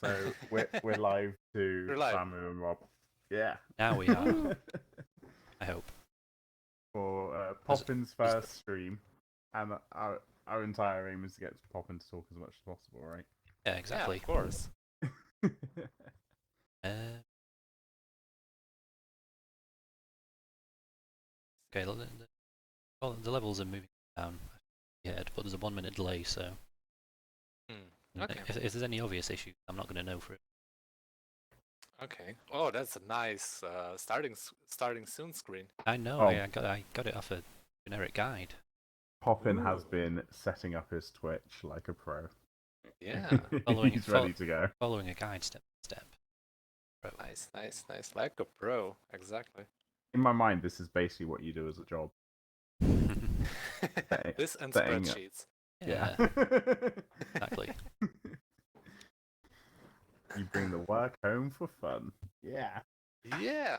So we're live to We're live. Samu and Rob. Yeah. Now we are. I hope. For Was- Poppin's was first stream, and our entire aim is to get Poppin to talk as much as possible, right? Yeah, exactly. Yeah, of course. Okay, the levels are moving down ahead, but there's a 1 minute delay, so Okay. if there's any obvious issues, I'm not going to know for it. Okay. Oh, that's a nice starting soon screen. I know, Oh. I got it off a generic guide. Poppin has Ooh. been setting up his Twitch like a pro. Yeah. He's ready to go. Following a guide step by step. Pro. Nice. Like a pro. Exactly. In my mind, this is basically what you do as a job. This and setting up. spreadsheets. Yeah, exactly. You bring the work home for fun. Yeah. Yeah.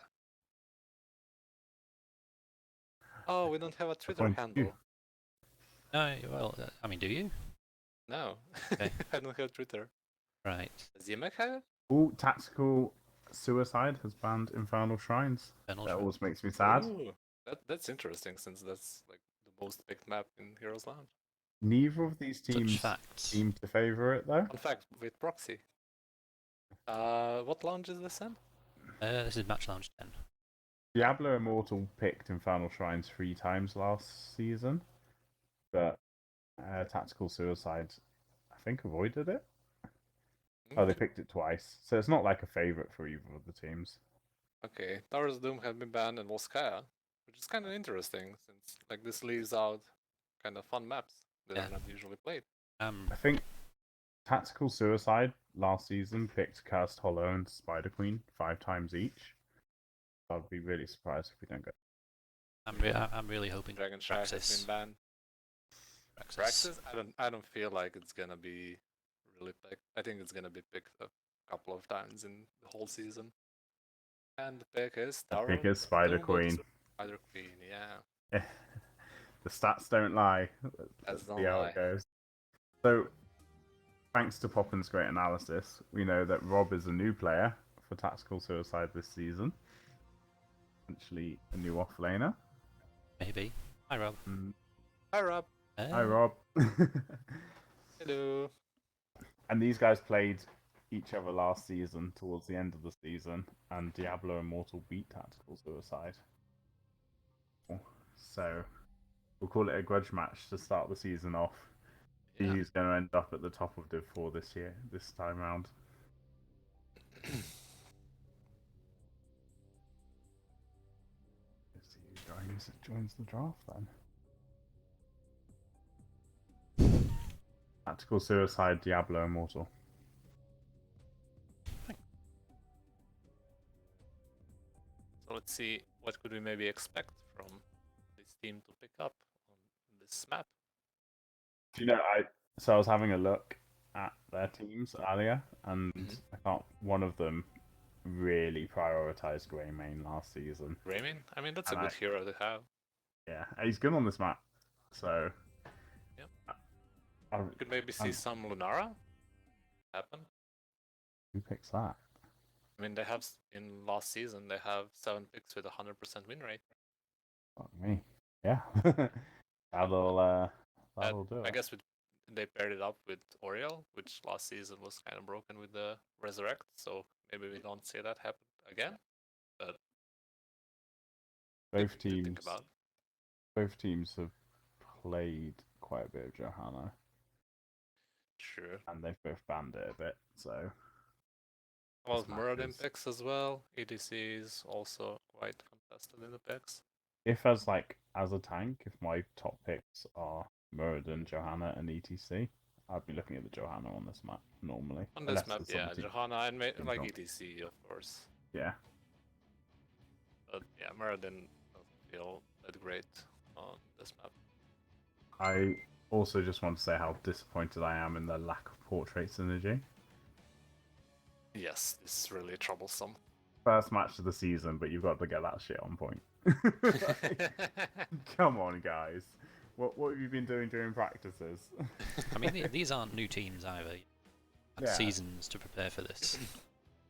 Oh, we don't have a Twitter Point handle. two. No, well, I mean, do you? No. Okay. I don't have Twitter. Right. Does Yemek have it? Ooh, Tactical Suicide has banned Infernal Shrines. Infernal That Shrines. always makes me sad. Ooh, that's interesting since that's like the most picked map in Heroes Lounge. Neither of these Such teams facts. seem to favour it, though. Fun fact with proxy. What lounge is this in? This is Match Lounge 10. Diablo Immortal picked Infernal Shrines 3 times last season, but Tactical Suicide, I think, avoided it. Oh, they picked it twice, so it's not like a favourite for either of the teams. Okay, Towers of Doom have been banned in Volskaya, which is kind of interesting since like this leaves out kind of fun maps that Yeah. are not usually played. I think Tactical Suicide last season picked Cursed Hollow and Spider Queen 5 times each. I'd be really surprised if we don't get. I'm really hoping Dragon Shack has been banned. Praxis? I don't feel like it's gonna be really picked. I think it's gonna be picked a couple of times in the whole season. And the pick is Tower Pick of is Spider Doom, Queen. Spider Queen, yeah. The stats don't lie. That's See how it goes. So, thanks to Poppin's great analysis, we know that Rob is a new player for Tactical Suicide this season. Essentially, a new offlaner. Maybe. Hi, Rob. Hi, Rob. Hi, Rob. Hello. And these guys played each other last season towards the end of the season, and Diablo Immortal beat Tactical Suicide. So, we'll call it a grudge match to start the season off. See Yeah. who's going to end up at the top of Div 4 this time round. Let's see who joins the draft then. Tactical Suicide, Diablo Immortal. So let's see, what could we maybe expect from this team to pick up on this map? Do you know, I was having a look at their teams earlier, and I thought one of them really prioritized Greymane last season. Greymane? I mean, that's a good hero to have. Yeah, he's good on this map, so... Yep. You could maybe see some Lunara happen. Who picks that? I mean, they have, in last season, they have 7 picks with 100% win rate. Fuck me. Yeah. That'll do it. I guess they paired it up with Oriel, which last season was kind of broken with the Resurrect, so maybe we don't see that happen again. But both think about. Both teams have played quite a bit of Johanna. True. And they've both banned it a bit, so... Well, Muradin picks as well. EDC is also quite contested in the picks. If as a tank, if my top picks are Muradin, Johanna, and ETC, I'd be looking at the Johanna on this map normally. On this map, yeah, Johanna and like ETC, of course. Yeah. But yeah, Muradin doesn't feel that great on this map. I also just want to say how disappointed I am in the lack of portrait synergy. Yes, this is really troublesome. First match of the season, but you've got to get that shit on point. Come on, guys. What have you been doing during practices? I mean, these aren't new teams either. Yeah. seasons to prepare for this.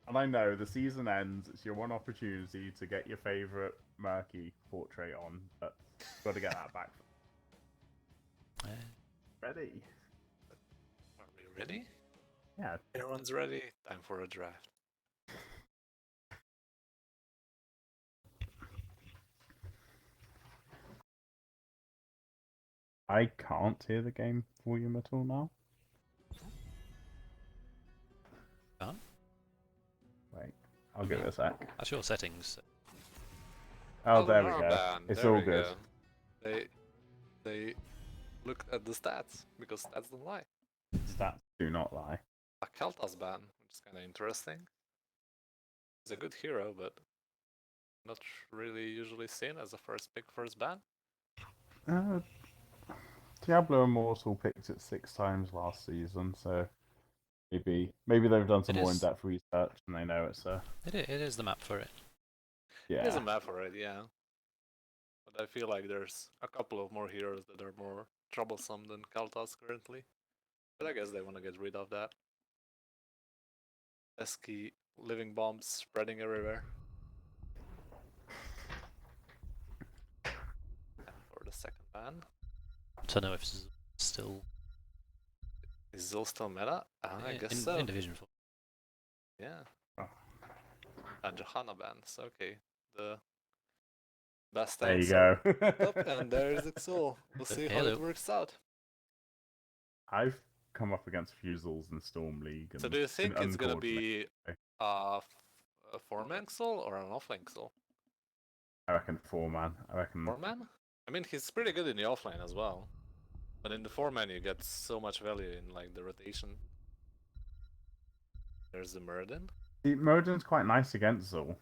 And I know the season ends, it's your one opportunity to get your favourite murky portrait on, but you've got to get that back. Ready? Are we ready? Yeah. Everyone's ready. Time for a draft. I can't hear the game volume at all now. Can't? Wait, I'll give it a sec. That's your settings. Oh, there we our go. band. It's There all we good. go. They looked at the stats because stats don't lie. Stats do not lie. A Keltas ban, which is kind of interesting. He's a good hero, but not really usually seen as a first pick, first ban. Diablo Immortal picked it 6 times last season, so maybe they've done some It more is. in-depth research and they know it's a It is the map for it. yeah. There's a map for it, yeah. But I feel like there's a couple of more heroes that are more troublesome than Keltas currently. But I guess they want to get rid of that. Pesky living bombs spreading everywhere. And for the second ban, To know if this is still is Zul still meta? I guess in, so. in Division 4. Yeah. Oh. And Johanna bans, okay. The best There you answer. go. Up, and there's Xul. We'll see how Hello. it works out. I've come up against Fusels in Storm League. And So do you think in it's gonna uncoordinated- be a 4-man Xul or an offlane Xul? I reckon 4-man. I reckon 4-man? I mean, he's pretty good in the offlane as well. But in the 4-man you get so much value in like the rotation. There's the Muradin. Moden's quite nice against Zul.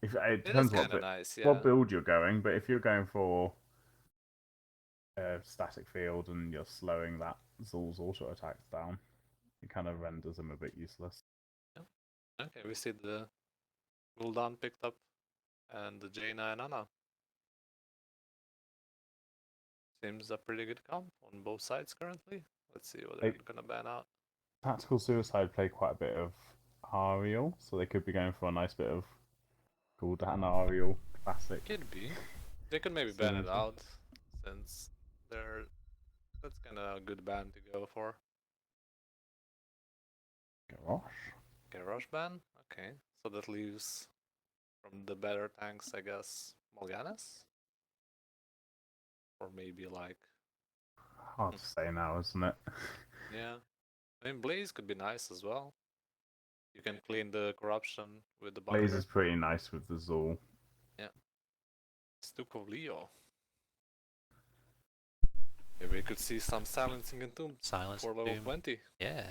It It is depends kind of nice, yeah. what build you're going, but if you're going for static field and you're slowing that Zul's auto attacks down, it kind of renders him a bit useless. Okay, we see the Gul'dan picked up and the Jaina and Ana. Seems a pretty good comp on both sides currently. Let's see what they're gonna ban out. Tactical Suicide play quite a bit of Ariel, so they could be going for a nice bit of Gul'dan Ariel classic. Could be. They could maybe ban it out since that's kind of a good ban to go for. Garrosh ban? Okay, so that leaves from the better tanks, I guess, Morganas? Or maybe like... Hard to say now, isn't it? Yeah. I mean, Blaze could be nice as well. You can clean the corruption with the bunker. Blaze is pretty nice with the Zul. Yeah. Stuke of Leo. Maybe we could see some silencing and tomb Silence for level Doom. 20. Yeah.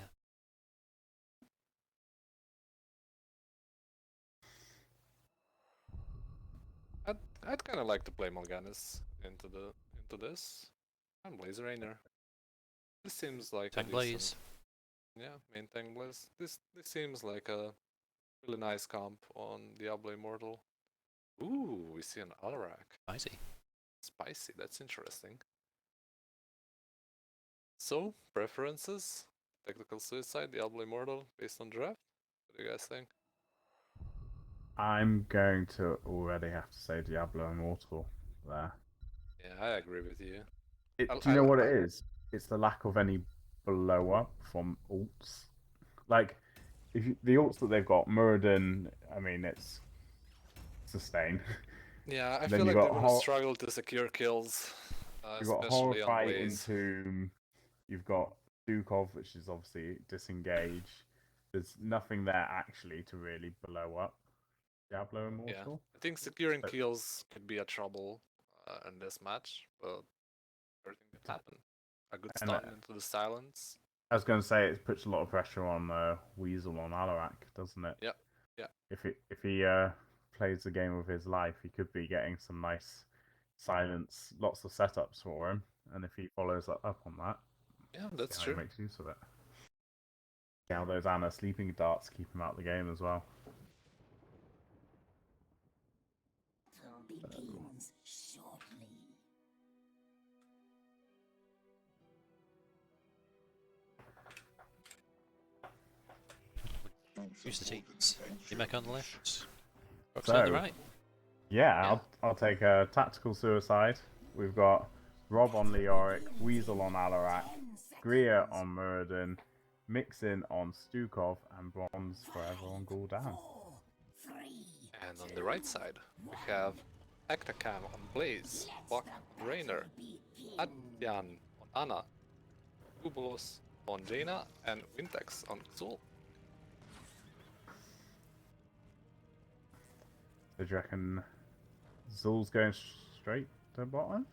I'd kind of like to play Morganis into this. And Blaze Rainer. This seems like Tank a Blaze. decent... Yeah, main tank Blaze. This seems like a really nice comp on Diablo Immortal. Ooh, we see an Alarak. Spicy. Spicy, that's interesting. So, preferences? Tactical Suicide, Diablo Immortal, based on draft? What do you guys think? I'm going to already have to say Diablo Immortal there. Yeah, I agree with you. Do you know what it is? It's the lack of any blow up from alts. Like, the alts that they've got, Muradin, I mean, it's sustain. Yeah, I Then feel you like they're got gonna struggle to secure kills. You've got Especially on Horrify Blaze. into. You've got Dukov, which is obviously disengage. There's nothing there actually to really blow up Diablo Immortal. Yeah, I think securing kills could be a trouble in this match, but everything could happen. A good stun into the silence. I was going to say it puts a lot of pressure on Weasel on Alarak, doesn't it? Yeah, yeah. If he plays the game of his life, he could be getting some nice silence, lots of setups for him, and if he follows up on that, yeah, that's true. He makes use of it. Now those Ana sleeping darts keep him out of the game as well. Begins shortly. Use the teams. Demek on the left. Roxy So, on the right. Yeah, I'll take a tactical suicide. We've got Rob on Leoric, Weasel on Alarak, Grier on Muradin, Mixin on Stukov, and Bronze Forever on Gul'dan. And on the right side, we have Ektakam on Blaze, Buck on Rainer, Adyan on Ana, Kubulos on Jaina, and Wintex on Xul. So do you reckon Zul's going straight to bottom?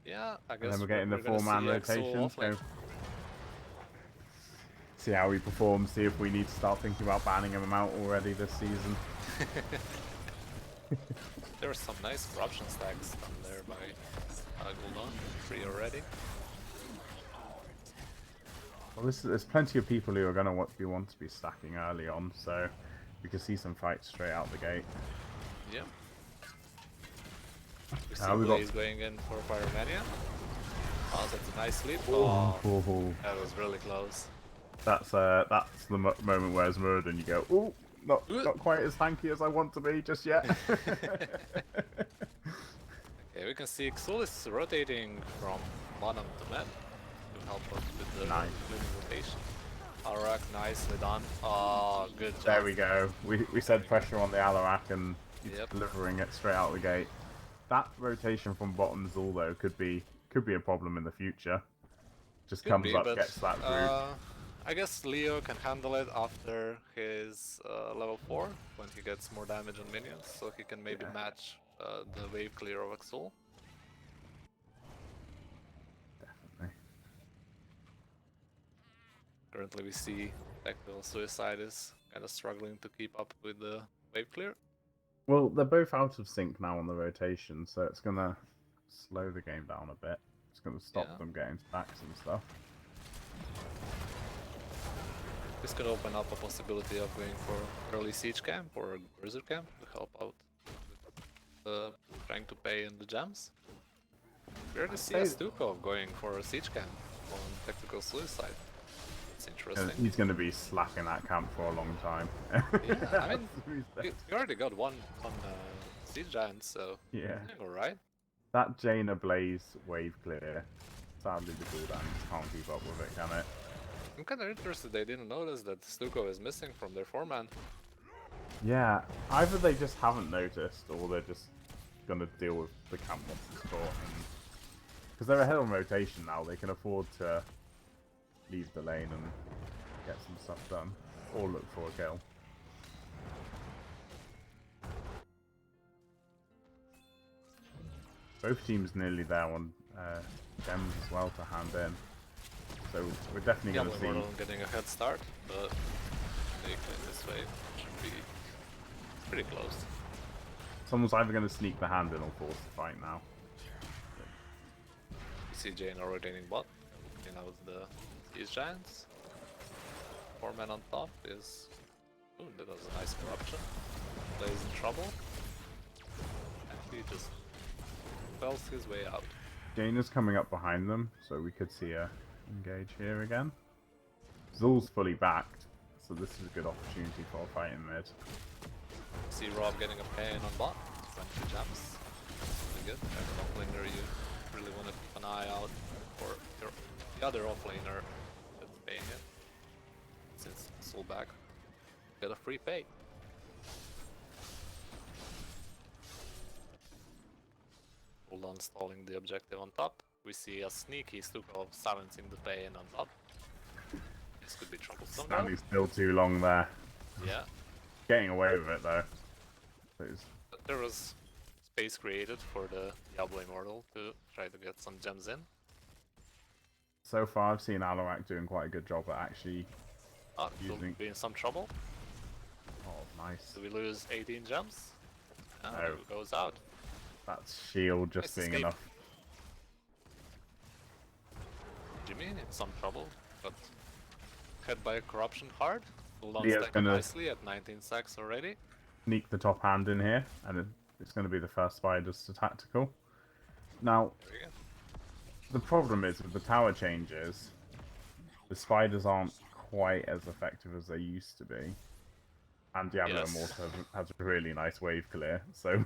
Yeah, I And guess then we're getting the gonna four-man see Xul rotations. offlane. See how he performs, see if we need to start thinking about banning him out already this season. There are some nice corruption stacks done there by Gul'dan, 3 already. Well, there's plenty of people who are going to want to be stacking early on, so we can see some fights straight out the gate. Yeah. We see Blaze going in for Pyromania. Oh, that's a nice leap. Oh, that was really close. That's the moment where as Muradin you go, ooh, not quite as tanky as I want to be just yet. Okay, we can see Xul is rotating from bottom to mid to help us with the winning rotation. Alarak, nicely done. Oh, good job. There we go. We said pressure on the Alarak and he's delivering it straight out the gate. That rotation from bottom Zul though could be a problem in the future. Just comes up, gets that group. I guess Leo can handle it after his level 4 when he gets more damage on minions, so he can maybe match the wave clear of Xul. Definitely. Currently we see Tactical Suicide is kind of struggling to keep up with the wave clear. Well, they're both out of sync now on the rotation, so it's going to slow the game down a bit. It's going to stop them getting stacks and stuff. This could open up a possibility of going for early siege camp or bruiser camp to help out with trying to pay in the gems. We already see a Stukov going for a siege camp on Tactical Suicide. It's interesting. He's going to be slacking that camp for a long time. Yeah, I mean, we already got one siege giant, so yeah, alright. That Jaina Blaze wave clear, sadly the Gul'dans can't keep up with it, can it? I'm kind of interested they didn't notice that Stuko is missing from their 4-man. Yeah, either they just haven't noticed, or they're just gonna deal with the camp once it's caught. Because they're ahead on rotation now, they can afford to leave the lane and get some stuff done, or look for a kill. Both teams nearly there on gems as well to hand in. So we're definitely going to see... Diablo getting a head start, but they win this way should be pretty close. Someone's either going to sneak the hand in or force the fight now. You see Jaina rotating bot, looking out the Siege Giants. 4-man on top is... Ooh, that was a nice corruption. Plays in trouble. And he just fells his way out. Jaina's coming up behind them, so we could see her engage here again. Zul's fully backed, so this is a good opportunity for a fight in mid. See Rob getting a pain on bot, 20 jumps. Really good. As an offlaner, you really want to keep an eye out for the other offlaner that's paying it. Since Soul back, get a free pay. Hold on, stalling the objective on top. We see a sneaky Stukov silencing the pain on top. This could be troublesome. Standing still too long there. Yeah. Getting away with it though. There was space created for the Diablo Immortal to try to get some gems in. So far I've seen Alarak doing quite a good job at actually using... be in some trouble. Oh, nice. Do we lose 18 gems? No. It goes out. That's shield just being enough. Jimmy in some trouble, but hit by a corruption hard. Hold on, stack gonna nicely at 19 sacks already. Sneak the top hand in here, and it's going to be the first spiders to tactical. Now, the problem is with the tower changes, the spiders aren't quite as effective as they used to be. And Diablo Yes. Immortal has a really nice wave clear, so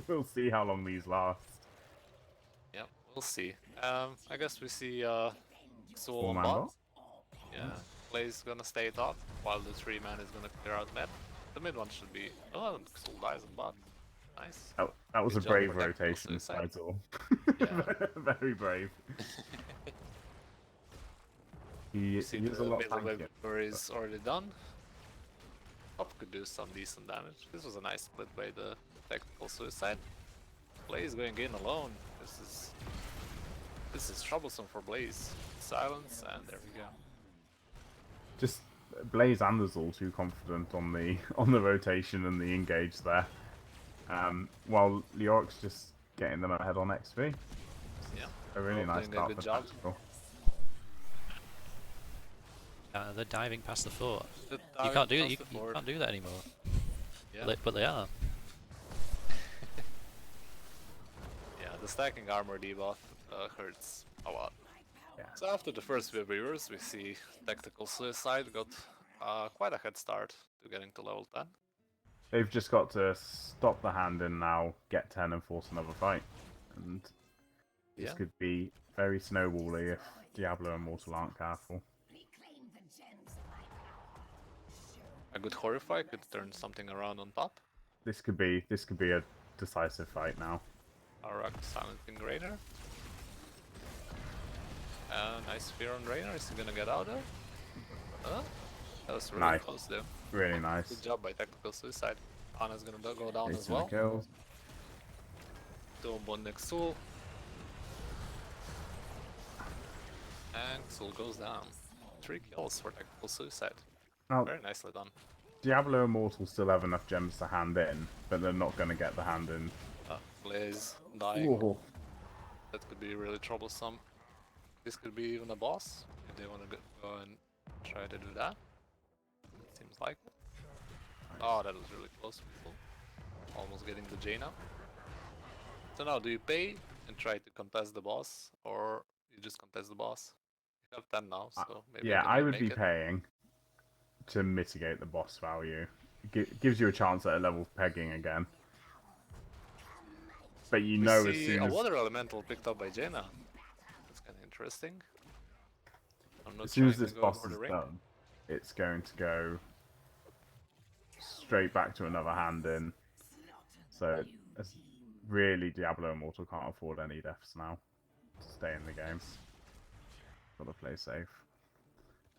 we'll see how long these last. Yep, we'll see. I guess we see Soul on 4-man bot. bot. Yeah, Blaze gonna stay top, while the 3-man is gonna clear out mid. The mid one should be... Oh, Soul dies on bot. Nice. That was Good a job brave for tactical rotation, suicide. Spital. Yeah. Very brave. He See is a the lot middle tankier. wave is already done. Top could do some decent damage. This was a nice split by the tactical suicide. Blaze going in alone. This is troublesome for Blaze. Silence, and there we go. Just Blaze and Azul too confident on the rotation and the engage there. While Leoric's just getting them ahead on XP. Yeah. A really Both nice doing a start good for job. tactical. They're diving past the fort. The You diving can't do across you, the you board. can't do that anymore. Yeah. But they are. Yeah, the stacking armor debuff hurts a lot. Yeah. So after the first few viewers, we see tactical suicide got quite a head start to getting to level 10. They've just got to stop the hand in now, get 10 and force another fight. And this Yeah. could be very snowbally if Diablo and Immortal aren't careful. Reclaim the gems of my power. A good Horrify could turn something around on top. This could be a decisive fight now. Arak silencing Rainer. Nice fear on Rainer. Is he gonna get out there? That was really Nice. close there. Really nice. Good job by tactical suicide. Ana's gonna go down as Decent well. kills. Tomb on next Soul. And Soul goes down. 3 kills for tactical suicide. Now, Very nicely done. Diablo and Immortal still have enough gems to hand in, but they're not going to get the hand in. Blaze dying. Ooh. That could be really troublesome. This could be even a boss if they want to go and try to do that. It seems like it. Oh, that was really close. Almost getting the Jaina. So now, do you pay and try to contest the boss, or you just contest the boss? You have 10 now, so maybe. Yeah, you I can would make be it. paying to mitigate the boss value. Gives you a chance at a level pegging again. But you We know as see soon a as water elemental picked up by Jaina. That's kind of interesting. I'm not as soon as trying this to go boss for the is ring. done, it's going to go straight back to another hand in. So really, Diablo Immortal can't afford any deaths now to stay in the game. Gotta play safe.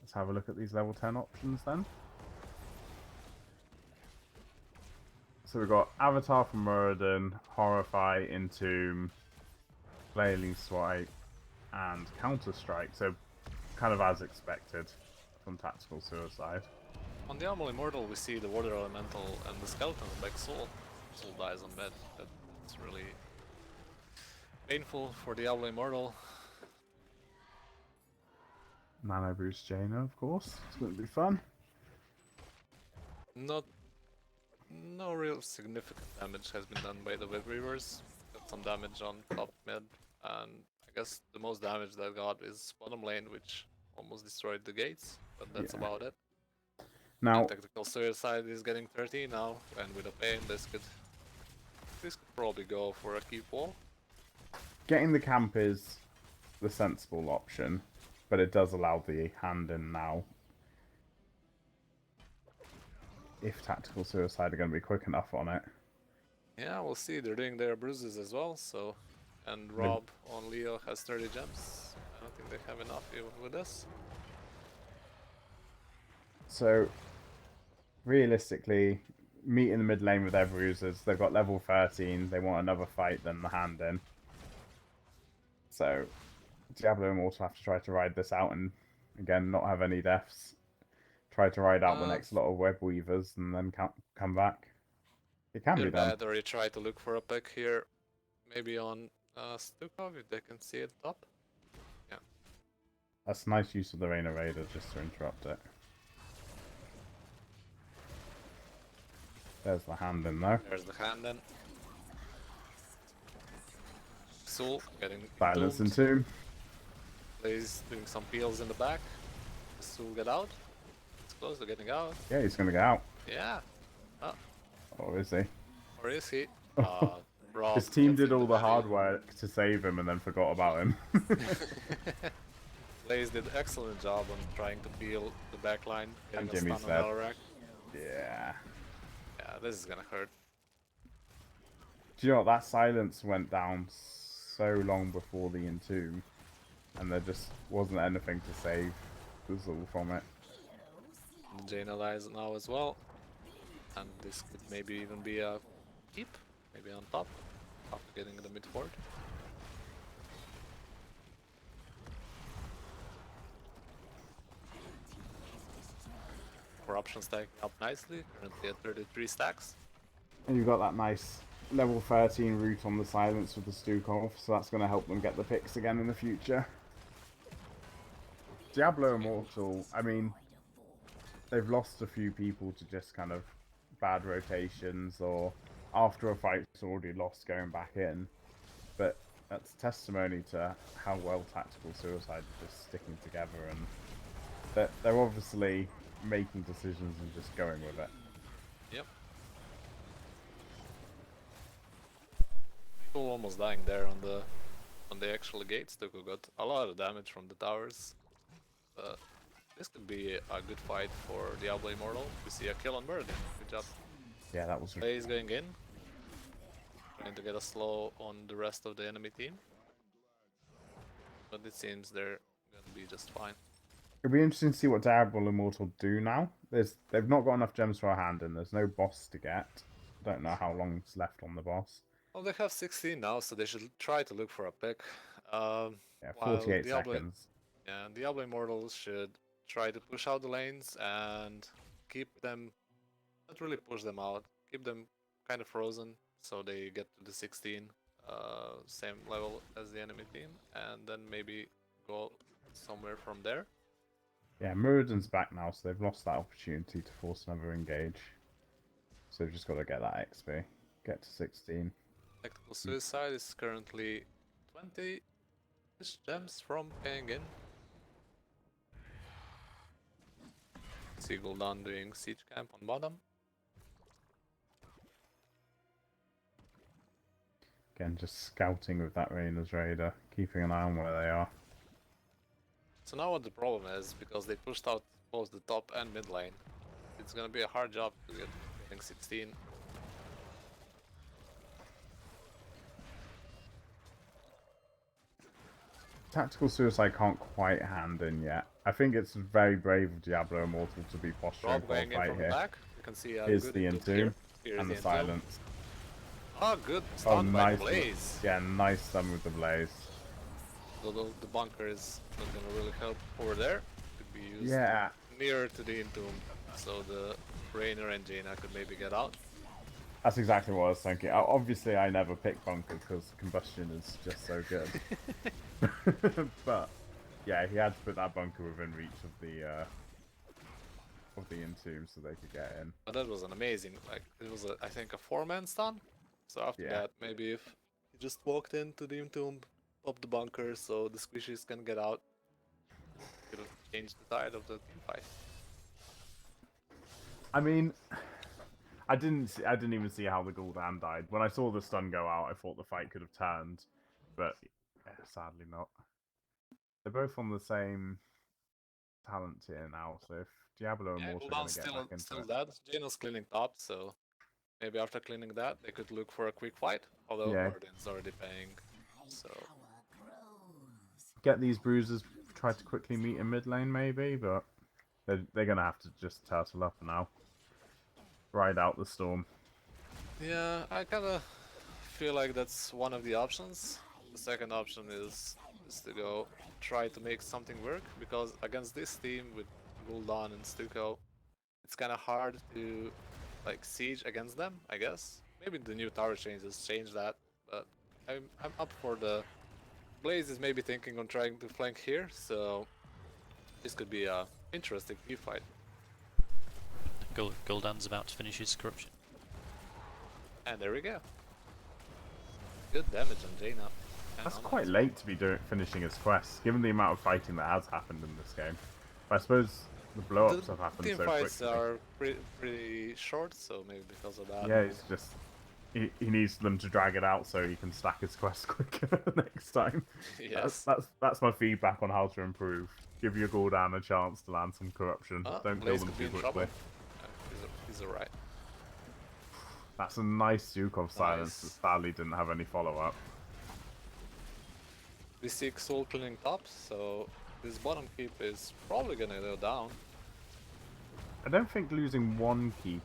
Let's have a look at these level 10 options then. So we've got Avatar from Muradin, Horrify, Entomb, Flailing Swipe, and Counter Strike. So kind of as expected from Tactical Suicide. On Diablo Immortal, we see the water elemental and the skeleton back Soul. Soul dies on bed. That's really painful for Diablo Immortal. Nano Boost Jaina, of course. It's going to be fun. No real significant damage has been done by the Web Reavers. Got some damage on top mid, and I guess the most damage that got is bottom lane, which almost destroyed the gates, but that's Yeah. about it. Now, And tactical suicide is getting 30 now, and with a pain, this could probably go for a keep wall. getting the camp is the sensible option, but it does allow the hand in now. If Tactical Suicide are going to be quick enough on it. Yeah, we'll see. They're doing their bruises as well, so. And Rob on Leo has 30 gems. I don't think they have enough even with this. So, realistically, meet in the mid lane with their bruisers. They've got level 13. They want another fight than the hand in. So, Diablo Immortal have to try to ride this out and, again, not have any deaths. Try to ride out the next lot of web weavers and then come back. It can be Either done. that or you try to look for a pick here. Maybe on Stukov if they can see it top. Yeah. That's nice use of the Rainer Raider just to interrupt it. There's the hand in there. There's the hand then. Soul getting Silence doomed. Entomb. Blaze doing some peels in the back. Soul get out. It's close to getting out. Yeah, he's going to get out. Yeah. Or is he? Or is he? Rob, His team gets did in all the hard field. work to save him and then forgot about him. Blaze did excellent job on trying to peel the back line, getting And a stun Jimmy's on dead. Alarak. Yeah. Yeah, this is gonna hurt. Do you know what? That silence went down so long before the Entomb, and there just wasn't anything to save Bizzle from it. Jaina lies now as well. And this could maybe even be a keep, maybe on top, after getting the mid fort. Corruption stacking up nicely, currently at 33 stacks. And you've got that nice level 13 route on the silence with the Stukov, so that's going to help them get the picks again in the future. Diablo Immortal, I mean, they've lost a few people to just kind of bad rotations or after a fight's already lost going back in, but that's testimony to how well Tactical Suicide are just sticking together, and they're obviously making decisions and just going with it. Yep. People almost dying there on the actual gates. Tuku got a lot of damage from the towers. This could be a good fight for Diablo Immortal. We see a kill on Bird. Good job. Yeah, that was. Blaze going in. Trying to get a slow on the rest of the enemy team. But it seems they're gonna be just fine. It'll be interesting to see what Diablo Immortal do now. They've not got enough gems for a hand, and there's no boss to get. Don't know how long's left on the boss. Well, they have 16 now, so they should try to look for a pick. Yeah, While 48 seconds. Yeah, Diablo Immortals should try to push out the lanes and keep them, not really push them out, keep them kind of frozen so they get to the 16, same level as the enemy team, and then maybe go somewhere from there. Yeah, Muradin's back now, so they've lost that opportunity to force another engage. So they've just got to get that XP. Get to 16. Tactical Suicide is currently 20 gems from paying in. See Gul'dan doing siege camp on bottom. Again, just scouting with that Reyna's Raider, keeping an eye on where they are. So now what the problem is, because they pushed out both the top and mid lane, it's gonna be a hard job to getting 16. Tactical Suicide can't quite hand in yet. I think it's very brave of Diablo Immortal to be posturing Rob for a going in fight from the here. back. You can see a Here's good the Entomb Entomb here. Here's and the Entomb. silence. Oh, good Oh, stun by nice. the Blaze. Yeah, nice stun with the Blaze. Although the bunker is not gonna really help over there. Could be used Yeah, nearer to the Entomb, so the Rainer and Jaina could maybe get out. that's exactly what I was thinking. Obviously, I never pick bunkers because combustion is just so good. But yeah, he had to put that bunker within reach of the Entomb so they could get in. But that was an amazing, like, it was I think a 4-man stun. So after Yeah. that, maybe if he just walked into the Entomb, popped the bunker so the squishies can get out, could have changed the tide of the team fight. I mean, I didn't even see how the Gul'dan died. When I saw the stun go out, I thought the fight could have turned, but sadly not. They're both on the same talent tier now, so if Diablo and Yeah, Mortal are going Gul'dan's to get back into still it. dead. Jaina's cleaning top, so maybe after cleaning that, they could look for a quick fight. Although Yeah. Mordin's already paying, so Get these bruisers, try to quickly meet in mid lane maybe, but they're going to have to just turtle up now. Ride out the storm. yeah, I kind of feel like that's one of the options. The second option is to go try to make something work, because against this team with Gul'dan and Stuko, it's kind of hard to like siege against them, I guess. Maybe the new tower changes change that, but I'm up for the Blaze is maybe thinking on trying to flank here, so this could be a interesting team fight. Gul'dan's about to finish his corruption. And there we go. Good damage on Jaina. That's quite late to be finishing his quest, given the amount of fighting that has happened in this game. But I suppose The blow-ups have happened team so fights quickly. are pretty short, so maybe because of that. Yeah, it's just he needs them to drag it out so he can stack his quests quicker next time. Yes. That's my feedback on how to improve. Give your Gul'dan a chance to land some corruption. Don't kill Blaze them could be too in quickly. trouble. He's alright. That's a nice Zukov silence that Nice. sadly didn't have any follow-up. We see Xul cleaning top, so this bottom keep is probably gonna go down. I don't think losing one keep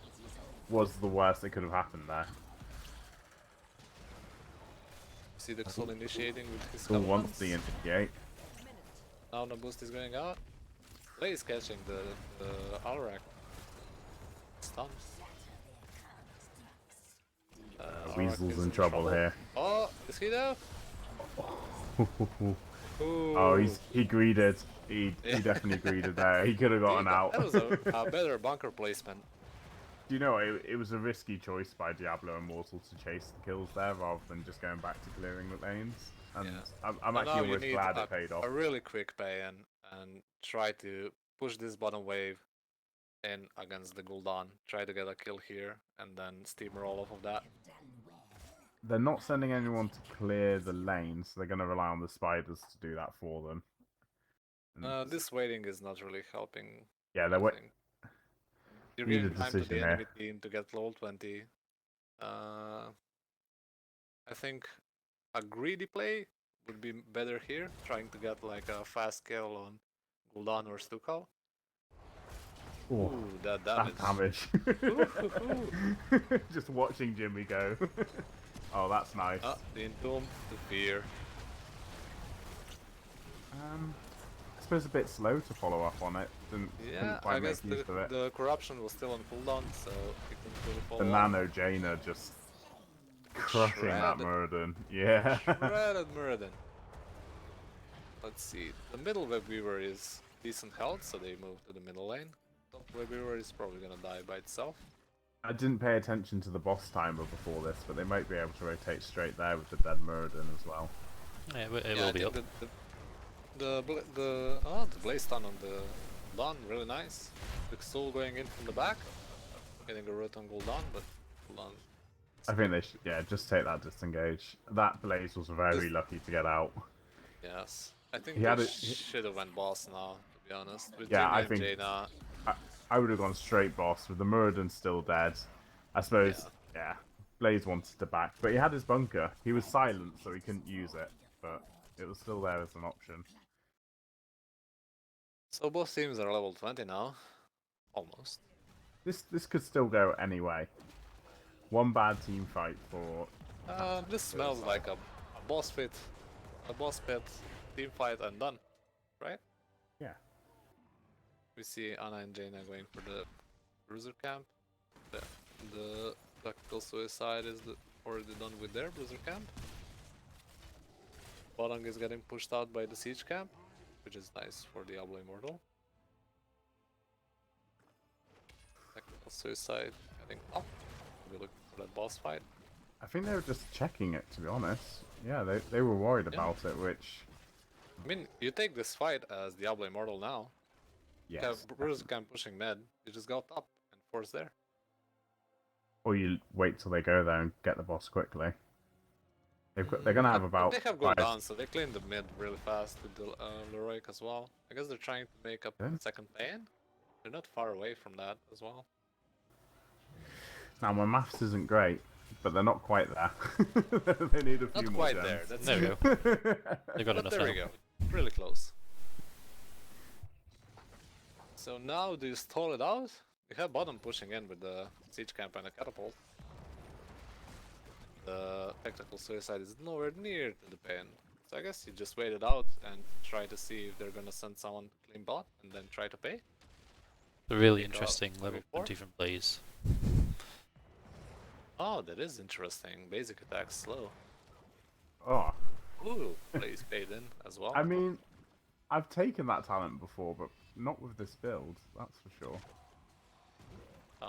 was the worst that could have happened there. See the Xul initiating with his Still wants covenants. the initiate. Now the boost is going out. Blaze catching the Alrak. Stuns. Alrak Weasel's is in trouble here. Oh, is he there? Oh, he greeded. He definitely greeded there. He could have gotten out. That was a better bunker placement. Do you know, it was a risky choice by Diablo Immortal to chase the kills there rather than just going back to clearing the lanes. And Yeah. I'm But now actually you almost need glad it paid off. a really quick pay and try to push this bottom wave in against the Gul'dan. Try to get a kill here and then steamroll off of that. They're not sending anyone to clear the lane, so they're going to rely on the spiders to do that for them. And This waiting is not really helping. yeah, I they're think. You're need a giving time to decision the here. enemy team to get level 20. I think a greedy play would be better here, trying to get like a fast kill on Gul'dan or Stukov. Ooh, that damage. That damage. Just watching Jimmy go. Oh, that's nice. The Entomb, the Fear. I suppose a bit slow to follow up on it. Didn't Yeah, quite I guess make use of it. the corruption was still on cooldown, so it couldn't really follow The up. Nano Jaina just crushing that Shredded. Muradin. Yeah. Shredded Muradin. Let's see. The middle web weaver is decent health, so they move to the middle lane. Top web weaver is probably gonna die by itself. I didn't pay attention to the boss timer before this, but they might be able to rotate straight there with the dead Muradin as well. Yeah, it I will be think up. the blaze stun on the Gul'dan, really nice. The Xul going in from the back, getting a root on Gul'dan, but Gul'dan. I think they should, just take that disengage. That Blaze was very lucky to get out. Yes, I think He they had it- should have went boss now, to be honest. With Yeah, Jimmy I and think- Jaina, I would have gone straight boss with the Muradin still dead. I suppose, yeah, Blaze wanted to back, but he had his bunker. He was silent, so he couldn't use it, but it was still there as an option. so both teams are level 20 now, almost. This could still go anyway. One bad team fight for This smells like a boss pit, team fight and done, right? yeah. We see Anna and Jaina going for the bruiser camp. The tactical suicide is already done with their bruiser camp. Bodang is getting pushed out by the siege camp, which is nice for Diablo Immortal. Tactical suicide heading up. We're looking for that boss fight. I think they were just checking it, to be honest. Yeah, they were worried Yeah. about it, which I mean, you take this fight as Diablo Immortal now. yes. You have bruiser camp pushing mid. You just go top and force there. Or you wait till they go there and get the boss quickly. They're gonna have about They have 5. Gul'dan, so they clean the mid really fast with the Leroic as well. I guess they're trying to make up Yeah. second pan. They're not far away from that as well. Now my maths isn't great, but they're not quite there. They need a few Not more quite there. gems. That's There we go. They've got But enough there we now. go. Really close. So now do you stall it out? You have bottom pushing in with the siege camp and a catapult. The tactical suicide is nowhere near to the pin. So I guess you just wait it out and try to see if they're gonna send someone to clean bot and then try to pay. A really Pick up interesting level 34. 20 from Blaze. Oh, that is interesting. Basic attack slow. Oh, Ooh, Blaze paid in as well. I mean, I've taken that talent before, but not with this build. That's for sure.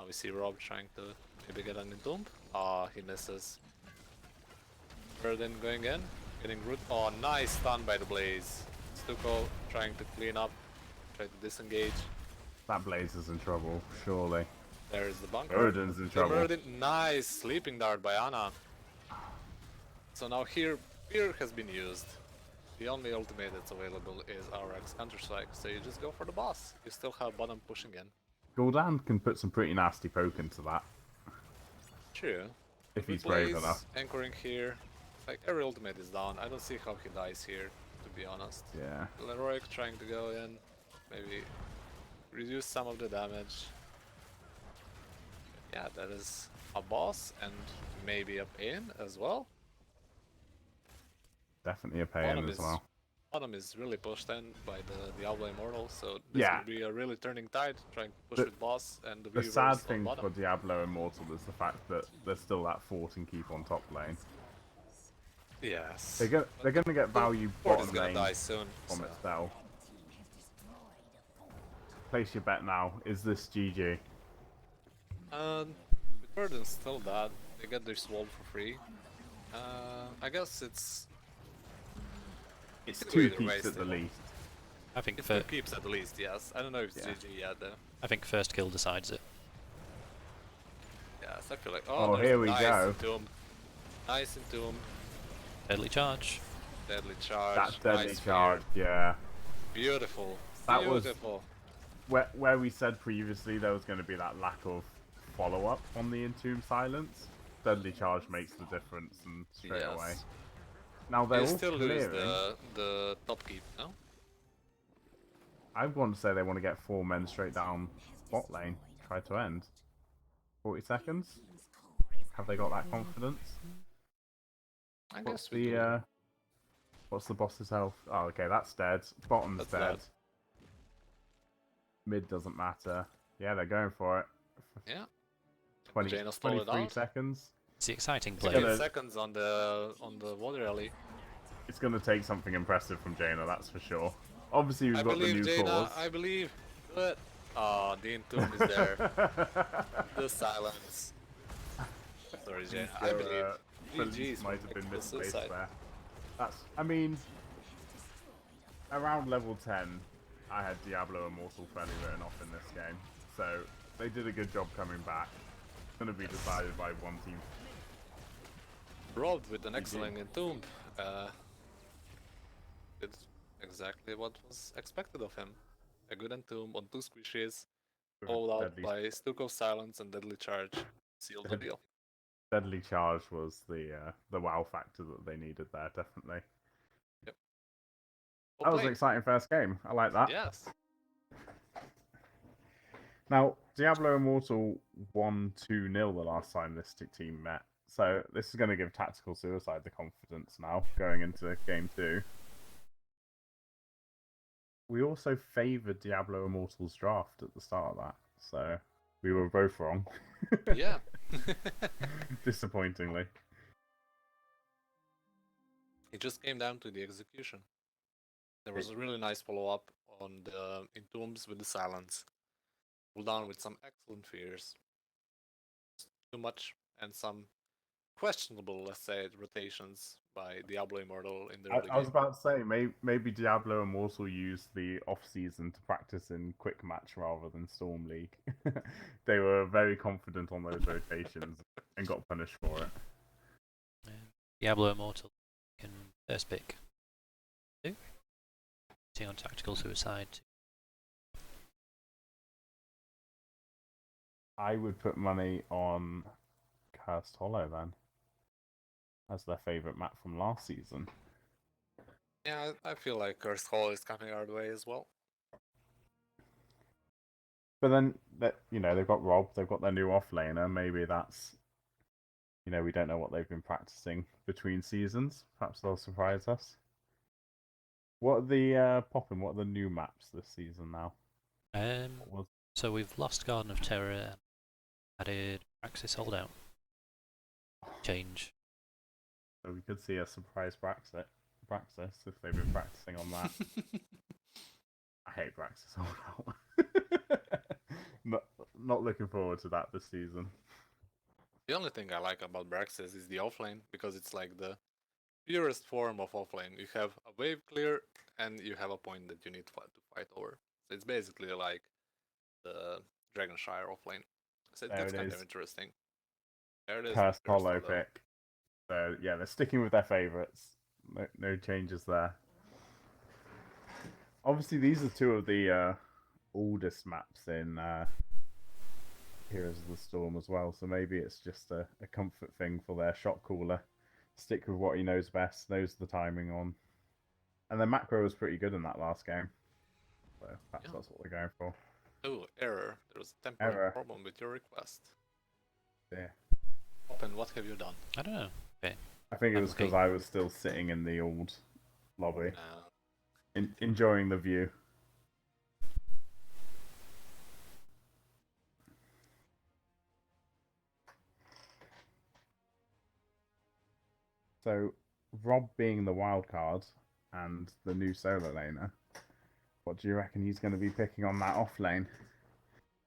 We see Rob trying to maybe get an entomb. Ah, he misses. Burden going in, getting root. Oh, nice stun by the Blaze. Stuko trying to clean up, try to disengage. That Blaze is in trouble, surely. There is the bunker. Odin's in The trouble. Muradin, nice sleeping dart by Ana. So now here, Fear has been used. The only ultimate that's available is RX Counter-Strike, so you just go for the boss. You still have bottom pushing in. Gul'dan can put some pretty nasty poke into that. True. If With he's brave Blaze enough. anchoring here, like every ultimate is down. I don't see how he dies here, to be honest. Yeah. Leroic trying to go in, maybe reduce some of the damage. Yeah, that is a boss and maybe a pain as well. Definitely a pain as well. Bottom is really pushed in by the Diablo Immortal, so this Yeah. could be a really turning tide, trying to push The- with boss and the The Weavers sad on thing bottom. for Diablo Immortal is the fact that there's still that fort and keep on top lane. Yes. They're gonna get value Ford is bottom gonna lane die soon. from So. its spell. Place your bet now. Is this GG? With Burden's still dead. They get their sword for free. I guess it's It's could go two either way keeps at the still. least. I think It's two keeps at least, yes. I don't know if it's Yeah. GG yet though. I think first kill decides it. Yes, I feel like Oh, there's here a we nice go. Entomb. Nice Entomb. Deadly charge. Deadly charge. That deadly nice charge, Fear. yeah. Beautiful. That was- Beautiful. Where we said previously there was going to be that lack of follow-up on the Entomb Silence, Deadly Charge makes the difference and straight Yes. away. Now they're You all still lose clearing. the top keep, no? I want to say they want to get 4 men straight down bot lane. Try to end. 40 seconds? Have they got that confidence? I What's guess we do. the what's the boss's health? Oh, okay, that's dead. Bottom's That's dead. dead. Mid doesn't matter. Yeah, they're going for it. Yeah. 20, Jaina stole it 23 out. seconds. It's the exciting It's play. gonna- 8 seconds on the water alley. It's going to take something impressive from Jaina, that's for sure. Obviously, we've I got the believe, new Jaina. cause. I believe. Do it. Oh, the Entomb is there. The silence. Sorry, Jaina. I So, believe. Phillips GG's might have been for misplaced suicide. there. That's, I mean, around level 10, I had Diablo Immortal fairly written off in this game. So, they did a good job coming back. It's going to be decided by one team. Robbed with an excellent Entomb. Did exactly what was expected of him. A good Entomb on 2 squishes, with a followed out deadly- by Stuck of Silence and Deadly Charge. Sealed the deal. Deadly Charge was the wow factor that they needed there, definitely. Well That was an played. exciting first game. I like that. Yes. Now, Diablo Immortal won 2-0 the last time this team met. So this is going to give Tactical Suicide the confidence now going into game 2. We also favoured Diablo Immortal's draft at the start of that, so we were both wrong. Yeah. Disappointingly. It just came down to the execution. There was a really nice follow-up on the Entombs with the Silence. Pulled down with some excellent fears. Too much and some questionable, let's say, rotations by Diablo Immortal in the early I was game. about to say, maybe Diablo Immortal used the off-season to practice in Quick Match rather than Storm League. They were very confident on those rotations and got punished for it. Diablo Immortal can first pick. See on Tactical Suicide. I would put money on Cursed Hollow then, as their favourite map from last season. Yeah, I feel like Cursed Hall is coming our way as well. But then, they've got Rob, they've got their new offlaner. Maybe that's, we don't know what they've been practicing between seasons. Perhaps they'll surprise us. What are the What are the new maps this season now? What was So we've lost Garden of Terror and added Praxis Holdout. Change. So we could see a surprise Praxis if they've been practicing on that. I hate Praxis Holdout. not looking forward to that this season. The only thing I like about Braxis is the offlane, because it's like the purest form of offlane. You have a wave clear, and you have a point that you need to fight over. So it's basically like the Dragonshire offlane. So There that's it kind is. of interesting. There it is. Cursed Cursed Hollow Hollow. pick. So yeah, they're sticking with their favourites. No changes there. Obviously, these are two of the oldest maps in Heroes of the Storm as well. So maybe it's just a comfort thing for their shot caller. Stick with what he knows best, knows the timing on. And the macro was pretty good in that last game. So perhaps that's what they're going for. Oh, error. There was a temporary Error. problem with your request. Yeah. Open, what have you done? I don't know. Okay. I think it I'm was because looking. I was still sitting in the old lobby, Uh, enjoying the view. So, Rob being the wild card and the new solo laner, what do you reckon he's going to be picking on that off lane?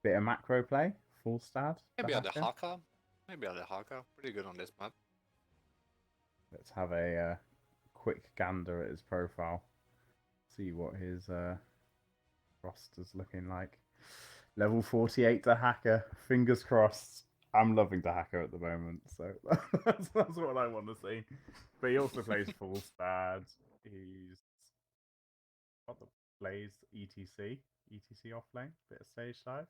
Bit of macro play, full stat. maybe the at the hacker? Haka. Maybe at the Haka. Pretty good on this map. Let's have a quick gander at his profile. See what his roster's looking like. Level 48 to hacker. Fingers crossed. I'm loving the hacker at the moment, so that's what I want to see. But he also plays full stad. He's got the plays ETC offlane, bit of stage dive.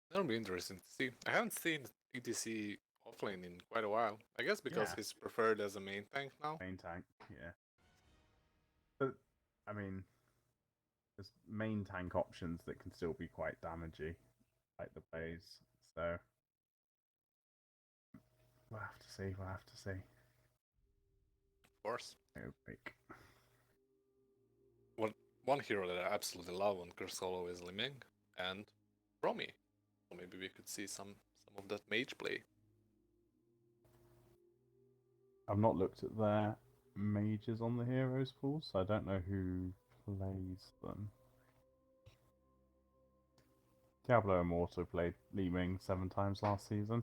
That'll be interesting to see. I haven't seen ETC offlane in quite a while. I guess because Yeah. he's preferred as a main tank now. Main tank, yeah. But I mean, there's main tank options that can still be quite damagey, like the plays. So we'll have to see. We'll have to see. Of course. No break. One hero that I absolutely love on Curse Hollow is Liming and Romy. So maybe we could see some of that mage play. I've not looked at their mages on the heroes pool, so I don't know who plays them. Diablo Immortal played Li Ming 7 times last season.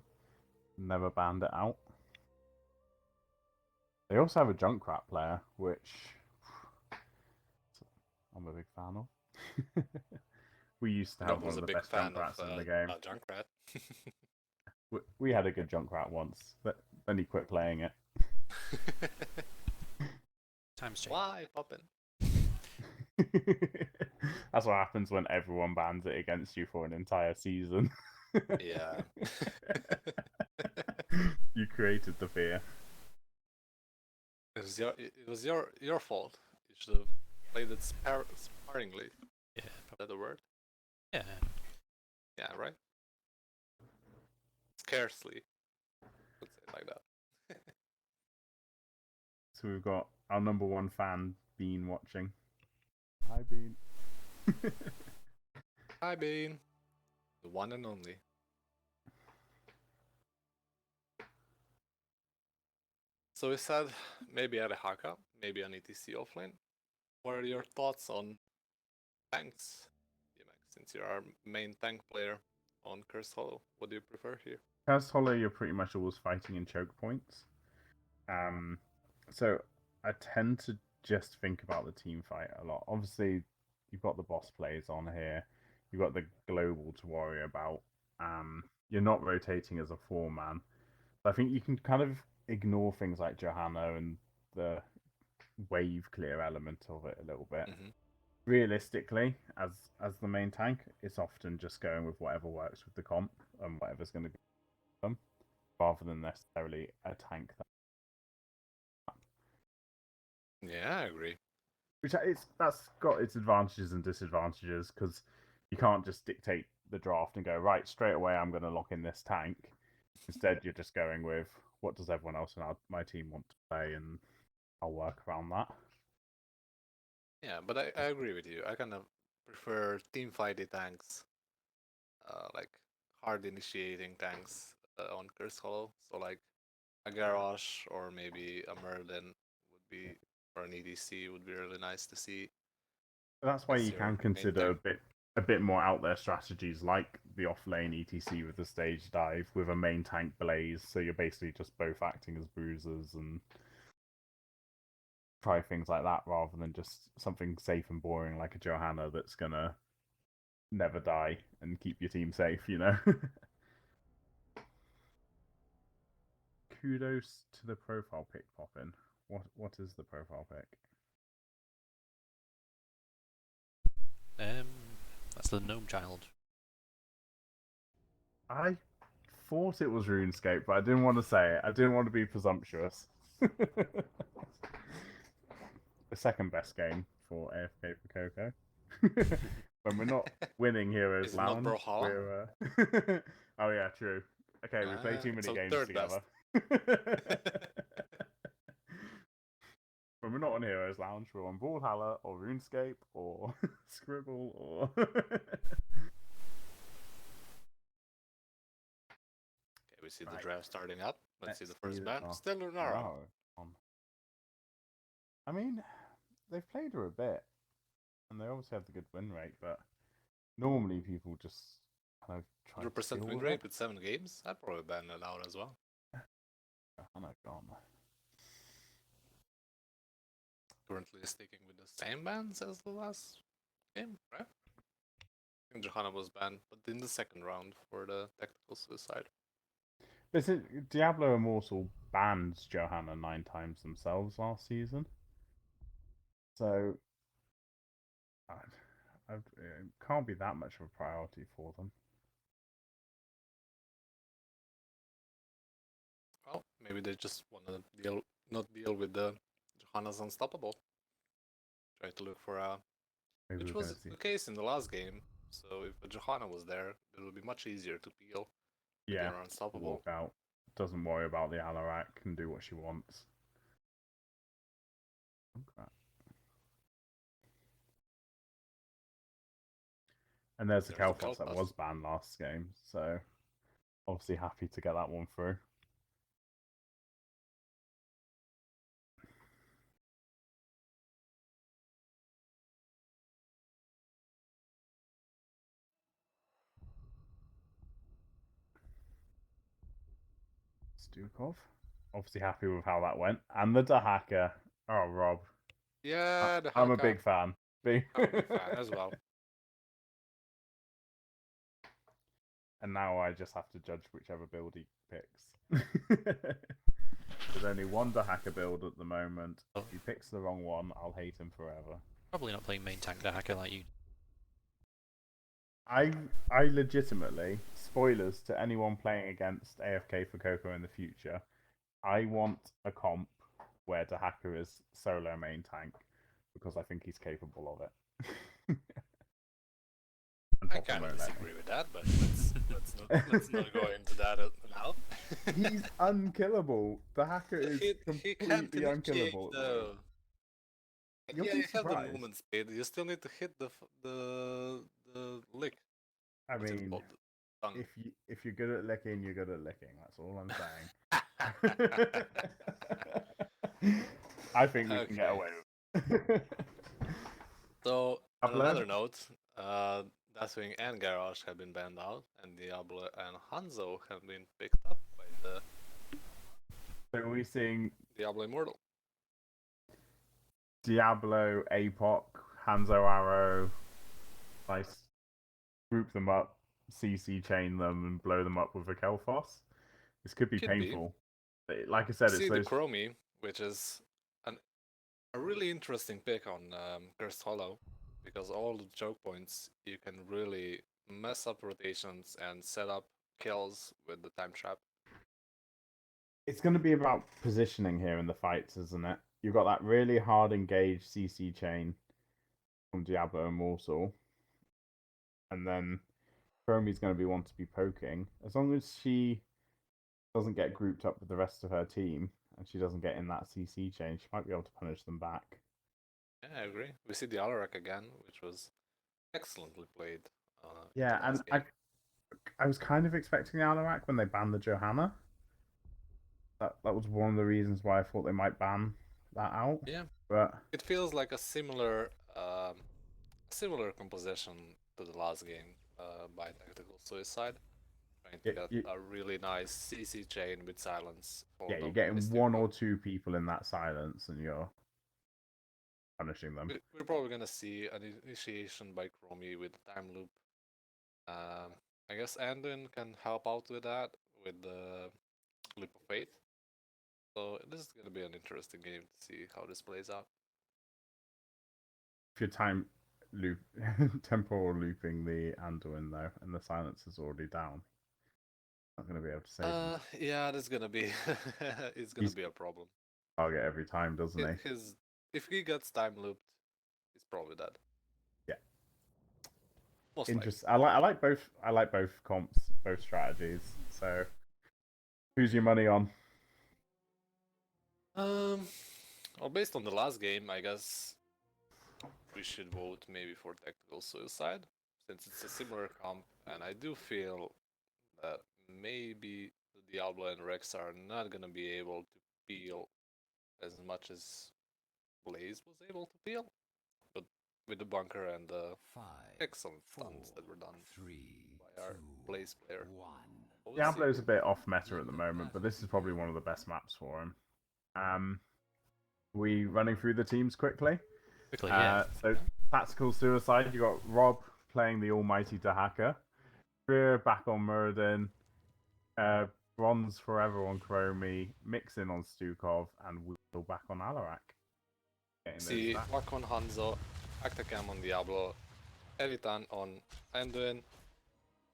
Never banned it out. They also have a Junkrat player, which I'm a big fan of. We used to have one was of a the big best fan Junkrats of in the game. Junkrat. We had a good Junkrat once, but then he quit playing it. Times change. Why, Poppin? That's what happens when everyone bans it against you for an entire season. Yeah. You created the fear. It was your fault. You should have played it sparingly. Yeah. Is that the word? Yeah. Yeah, right? Scarcely. Let's say it like that. So we've got our number one fan, Bean, watching. Hi, Bean. Hi, Bean. The one and only. So we said maybe at a Haka, maybe an ETC offlane. What are your thoughts on tanks, DMX, since you're our main tank player on Curse Hollow? What do you prefer here? Cursed Hollow, you're pretty much always fighting in choke points. So I tend to just think about the team fight a lot. Obviously, you've got the boss plays on here. You've got the global to worry about. You're not rotating as a 4-man. I think you can kind of ignore things like Johanna and the wave clear element of it a little bit. Mm-hmm. Realistically, as the main tank, it's often just going with whatever works with the comp and whatever's going to be them, rather than necessarily a tank that. Yeah, I agree. Which that's got its advantages and disadvantages because you can't just dictate the draft and go right straight away. I'm going to lock in this tank. Instead, you're just going with what does everyone else in my team want to play, and I'll work around that. Yeah, but I agree with you. I kind of prefer team fighty tanks, like hard initiating tanks on Curse Hollow. So like a Garrosh or maybe a Merlin would be, or an EDC would be really nice to see. That's why As you your can main consider tank. a bit more out there strategies like the off lane ETC with the stage dive with a main tank blaze. So you're basically just both acting as bruisers and try things like that rather than just something safe and boring like a Johanna that's gonna never die and keep your team safe, you know? Kudos to the profile pic popping. What is the profile pic? That's the gnome child. I thought it was RuneScape, but I didn't want to say it. I didn't want to be presumptuous. The second best game for AFK for Coco. When we're not winning Heroes Is it not Lounge, Brawlhalla? we're. Oh yeah, true. Okay, we play too many so games third best. together. When we're not on Heroes Lounge, we're on Brawlhalla or RuneScape or Scribble or. Okay, we see the Right. draft starting up. Let's see the Let's first see ban. oh, Still Lunara. wow. I mean, they've played her a bit, and they obviously have the good win rate, but normally people just kind of try to 100% deal win with rate it. with 7 games. I'd probably ban it out as well. Oh my god. Currently sticking with the same bans as the last game, right? I think Johanna was banned, but in the second round for the tactical suicide. But Diablo Immortal banned Johanna 9 times themselves last season. So it can't be that much of a priority for them. Well, maybe they just want to not deal with the Johanna's unstoppable. Try to look for a, Maybe which we're was going to see. the case in the last game. So if a Johanna was there, it would be much easier to peel with Yeah, your unstoppable. walk out. Doesn't worry about the Alarak, can do what she wants. Okay. And there's the Kel'Thas that was banned last game, so obviously happy to get that one through. Stukov. Obviously happy with how that went. And the Dahaka. Oh, Rob. Yeah, the I'm a Haka. big fan. I'm a big fan as well. And now I just have to judge whichever build he picks. There's only one Dahaka build at the moment. If he picks the wrong one, I'll hate him forever. Probably not playing main tank hacker like you. I legitimately, spoilers to anyone playing against AFK for Coco in the future, I want a comp where Dahaka is solo main tank because I think he's capable of it. I kind of disagree with that, but let's not go into that now. He's unkillable. Dahaka is completely unkillable. Yeah, you have the movement speed. You still need to hit the lick. I mean, if you're good at licking, you're good at licking. That's all I'm saying. I think we can get away with it. So, on another note, Deathwing and Garage have been banned out, and Diablo and Hanzo have been picked up by the. So are we seeing Diablo Immortal? Diablo, APOC, Hanzo Arrow, nice, group them up, CC chain them, and blow them up with a Kel'Thas. This could be painful. Like I said, see it's the Chromie, which is a really interesting pick on Cursed Hollow, because all the choke points you can really mess up rotations and set up kills with the time trap. It's going to be about positioning here in the fights, isn't it? You've got that really hard engaged CC chain from Diablo Immortal, and then Chromie's going to be one to be poking. As long as she doesn't get grouped up with the rest of her team and she doesn't get in that CC chain, she might be able to punish them back. Yeah, I agree. We see the Alarak again, which was excellently played. Yeah, and I was kind of expecting the Alarak when they banned the Johanna. That was one of the reasons why I thought they might ban that out. Yeah, but it feels like a similar composition to the last game by Tactical Suicide. Trying to get a really nice CC chain with silence. Yeah, you're getting one or two people in that silence and you're punishing them. We're probably gonna see an initiation by Chromie with a time loop I guess Anduin can help out with that with the Leap of Faith. So this is gonna be an interesting game to see how this plays out. If you're temporal looping the Anduin though, and the silence is already down, not going to be able to save him. Yeah, that's gonna be it's gonna be a problem. Target every time, doesn't he? If he gets time looped, he's probably dead. Yeah. Most likely. Interesting. I like both comps, both strategies. So, who's your money on? Well, based on the last game, I guess we should vote maybe for Tactical Suicide, since it's a similar comp, and I do feel that maybe the Diablo and Rex are not gonna be able to peel as much as Blaze was able to peel, but with the bunker and the excellent stunts that were done by our Blaze player. Diablo's a bit off meta at the moment, but this is probably one of the best maps for him. We running through the teams quickly. Yeah. So Tactical Suicide, you got Rob playing the almighty Dahaka, Greer back on Muradin, Bronze Forever on Chromie, Mixin on Stukov, and Will back on Alarak. See, Wak on Hanzo, Actacam on Diablo, Eritan on Anduin,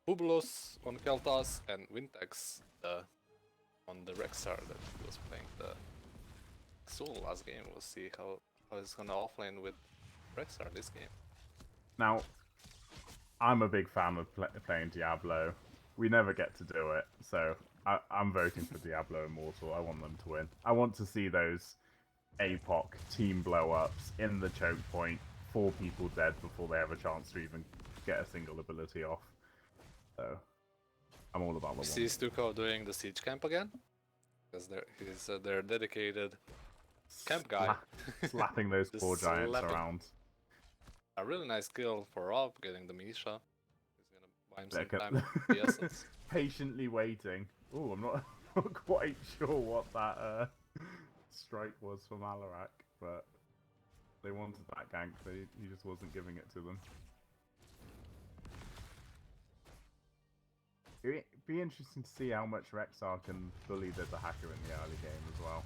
Bublos on Keltas, and Wintex on the Rexar that he was playing the Soul last game. We'll see how it's gonna offlane with Rexar this game. Now, I'm a big fan of playing Diablo. We never get to do it, so I'm voting for Diablo Immortal. I want them to win. I want to see those APOC team blow-ups in the choke point, 4 people dead before they have a chance to even get a single ability off. So, I'm all about the one. See Stuko doing the siege camp again? Because he's their dedicated camp guy. Slapping those poor giants around. A really nice kill for Rob, getting the Misha. He's gonna buy him some time with the essence. Patiently waiting. Oh, I'm not quite sure what that strike was from Alarak, but they wanted that gank, so he just wasn't giving it to them. It'd be interesting to see how much Rexar can bully the hacker in the early game as well.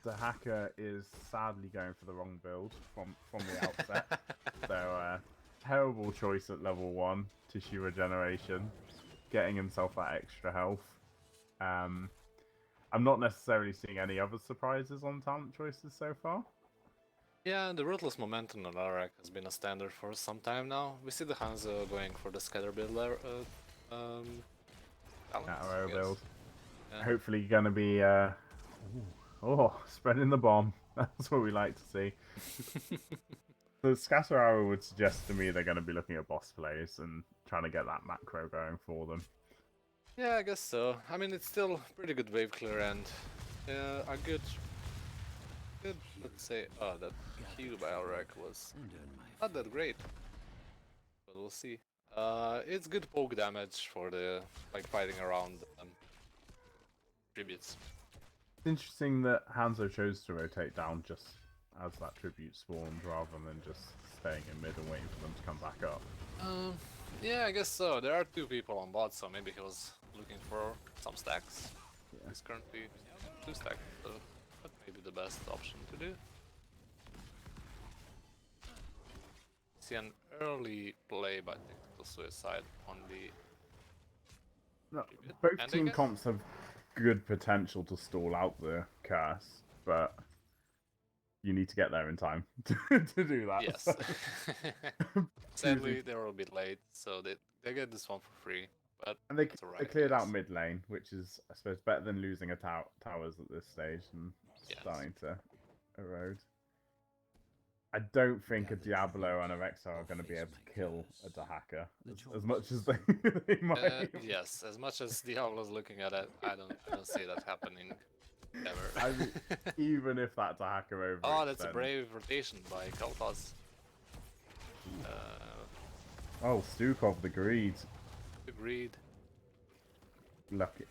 The hacker is sadly going for the wrong build from the outset. So, terrible choice at level 1, tissue regeneration, getting himself that extra health. I'm not necessarily seeing any other surprises on talent choices so far. Yeah, the Ruthless Momentum on Alarak has been a standard for some time now. We see the Hanzo going for the Scatter build Arrow build. Yeah. Hopefully gonna be spreading the bomb. That's what we like to see. The Scatter Arrow would suggest to me they're going to be looking at boss plays and trying to get that macro going for them. Yeah, I guess so. I mean, it's still pretty good wave clear and a good, let's say, that Q by Alarak was not that great, but we'll see. It's good poke damage for the fighting around tributes. It's interesting that Hanzo chose to rotate down just as that tribute spawned rather than just staying in mid and waiting for them to come back up. Yeah, I guess so. There are 2 people on bot, so maybe he was looking for some stacks. Yeah. He's currently 2 stacks, so that may be the best option to do. See an early play by Tactical Suicide on the... No, both team comps have good potential to stall out the curse, but you need to get there in time to do that. Yes. So. Sadly, they were a bit late, so they get this one for free. But and they cleared out mid lane, which is, I suppose, better than losing a towers at this stage and starting to erode. I don't think a Diablo and a Rexar are going to be able to kill a Dahaka as much as they might. Yes, as much as Diablo's looking at it, I don't see that happening ever. I mean, even if that Dahaka over. Oh, that's a brave rotation by Kaltas. Oh, Stukov the Greed. The Greed.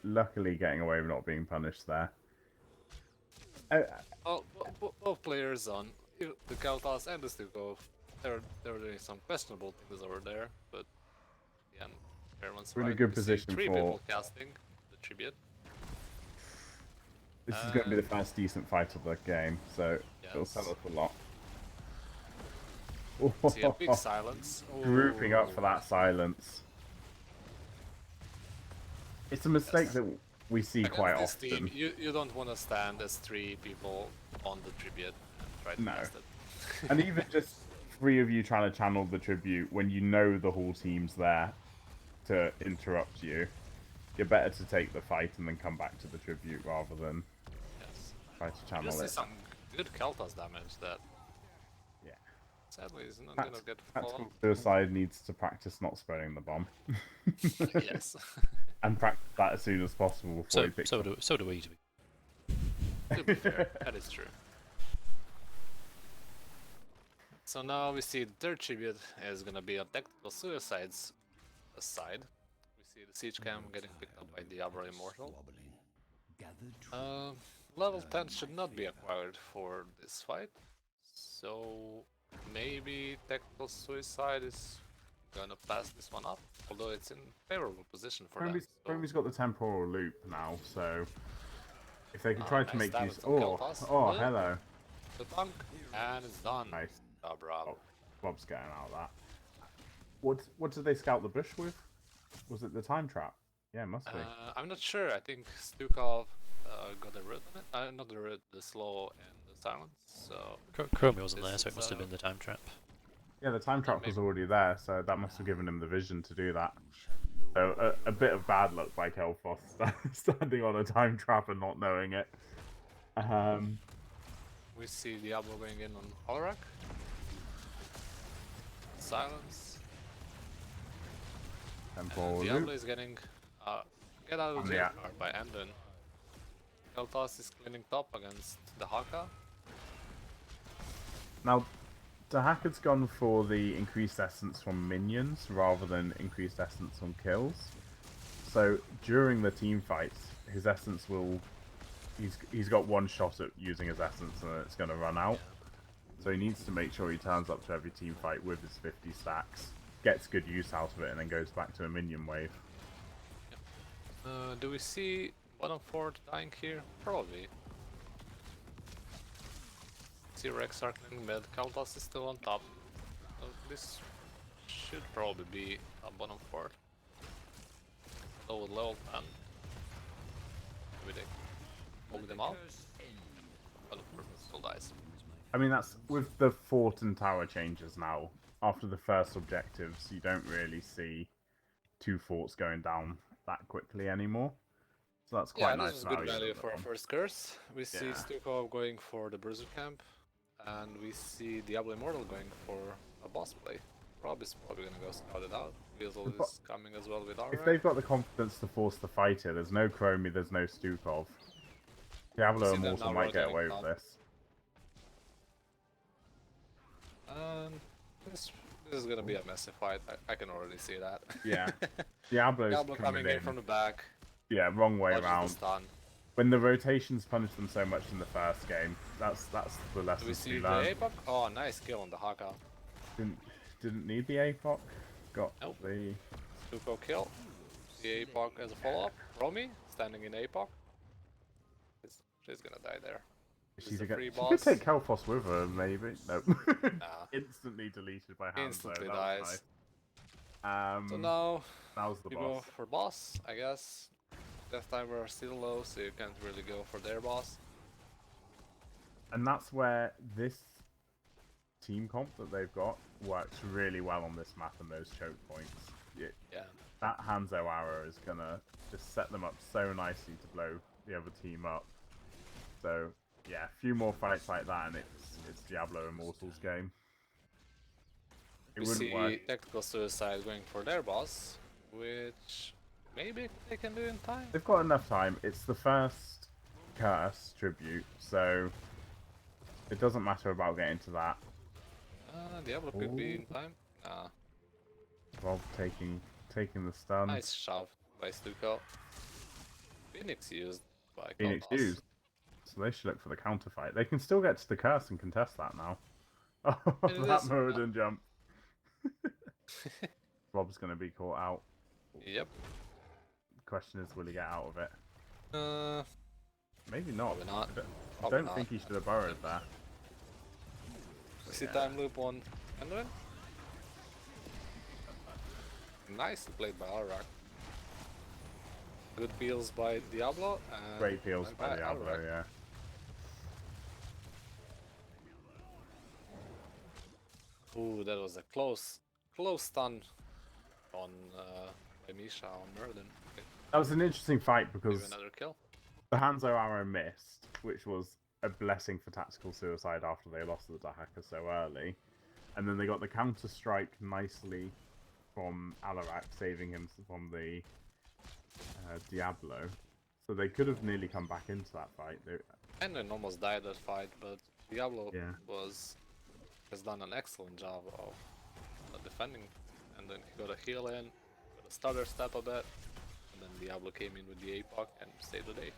Luckily getting away with not being punished there. Both players on the Kaltas and the Stukov, they're doing some questionable things over there, but again, everyone's We're in a right. good We see position 3 for- people casting the tribute. This is going to be the first decent fight of the game, so it'll Yes. tell us a lot. See a big silence. Grouping up for Ooh. that silence. It's a mistake that we see Against quite this often. team, you don't want to stand as 3 people on the tribute and try to No. cast it. And even just 3 of you trying to channel the tribute when you know the whole team's there to interrupt you, you're better to take the fight and then come back to the tribute rather than Yes. try to You channel see it. some good Kaltas damage that Yeah. sadly is not gonna get Tactical fallen. Suicide needs to practice not spreading the bomb. Yes. And practice that as soon as possible before he picks So up. do we. To be. To be fair, that is true. So now we see their tribute is gonna be on Tactical Suicide's side. We see the siege cam getting picked up by Diablo Immortal. Level 10 should not be acquired for this fight, so maybe Tactical Suicide is gonna pass this one up, although it's in favorable position for them. Roby's got the temporal loop now, so if they can try to nice make damage use. on Kel'Thas. Oh, hello. The dunk, and it's done. Nice. Oh, bravo. Bob's getting out of that. What did they scout the bush with? Was it the time trap? Yeah, it must be. I'm not sure. I think Stukov got the root on it. Not the root, the slow and the silence. So Chromie wasn't This there, so is, it must have been the time trap. Yeah, the time trap was maybe. already there, so that must have given him the vision to do that. So a bit of bad luck by Kel'Thas standing on a time trap and not knowing it. we see Diablo going in on Olarak. Silence. Temporal Diablo loop. is getting get out of On the jail a- card by Emden. Kel'Thas is cleaning top against the Haka. Now, Dahaka's gone for the increased essence from minions rather than increased essence on kills. So during the team fights, his essence will... He's got one shot at using his essence and it's going to run out. So he needs to make sure he turns up to every team fight with his 50 stacks, gets good use out of it, and then goes back to a minion wave. Do we see bottom fort dying here? Probably. See Rex circling mid. Kel'Thas is still on top. So this should probably be a bottom fort. So with level 10. Maybe they hold them out. But of course still dies. I mean, that's with the fort and tower changes now. After the first objectives, you don't really see 2 forts going down that quickly anymore. So that's quite Yeah, nice this was good value at for a that one. first curse. We see Yeah. Stukov going for the Bruiser Camp. And we see Diablo Immortal going for a boss play. Rob is probably gonna go scout it out. Weasel is coming as well with If Aura. they've got the confidence to force the fight here, there's no Chromie, there's no Stukov. Diablo see them Immortal now might get rotating away with top. this. This is gonna be a messy fight. I can already see that. Yeah. Diablo's Diablo coming in from the back. Yeah, wrong way Dodges the around. stun. When the rotations punish them so much in the first game, that's the Do we lesson see to the learn. APOC? Oh, nice kill on the Haka. Didn't need the APOC. Got Nope. the... Tuko kill. The APOC as a follow-up. Romy standing in APOC. She's gonna die there. She's a a free she boss. could take Kel'Thas with her, maybe. No. Nah. Instantly deleted by Hanzo. Instantly That dies. was nice. So now that was the you boss. go for boss, I guess. Death timer are still low, so you can't really go for their boss. And that's where this team comp that they've got works really well on this map and those choke points. Yeah. That Hanzo arrow is gonna just set them up so nicely to blow the other team up. So yeah, a few more fights like that and it's Diablo Immortal's game. It We wouldn't see work. Tactical Suicide going for their boss, which maybe they can do in time. They've got enough time. It's the first curse tribute, so it doesn't matter about getting to that. Diablo could be in time. Nah. Rob taking the stun. Nice shove by Stuko. Phoenix used by Phoenix Kel'Thas. used. So they should look for the counter fight. They can still get to the curse and contest that now. Oh, It that is- Muradin jump. Rob's going to be caught out. Yep. Question is, will he get out of it? Maybe not. Probably not. I Probably don't not. think he should have burrowed there. We see time loop on Enduin. Nicely played by Alrak. Good peels by Diablo. And Great peels by Diablo, Alrak. yeah. Ooh, that was a close stun on by Misha on Merlin. That was an interesting fight Maybe because another kill. the Hanzo arrow missed, which was a blessing for Tactical Suicide after they lost the Dahaka so early. And then they got the counter strike nicely from Alarak, saving him from the Diablo. So they could have nearly come back into that fight. Enduin almost died that fight, but Diablo Yeah. has done an excellent job of defending. And then he got a heal in, got a stutter step a bit, and then Diablo came in with the APOC and saved the day.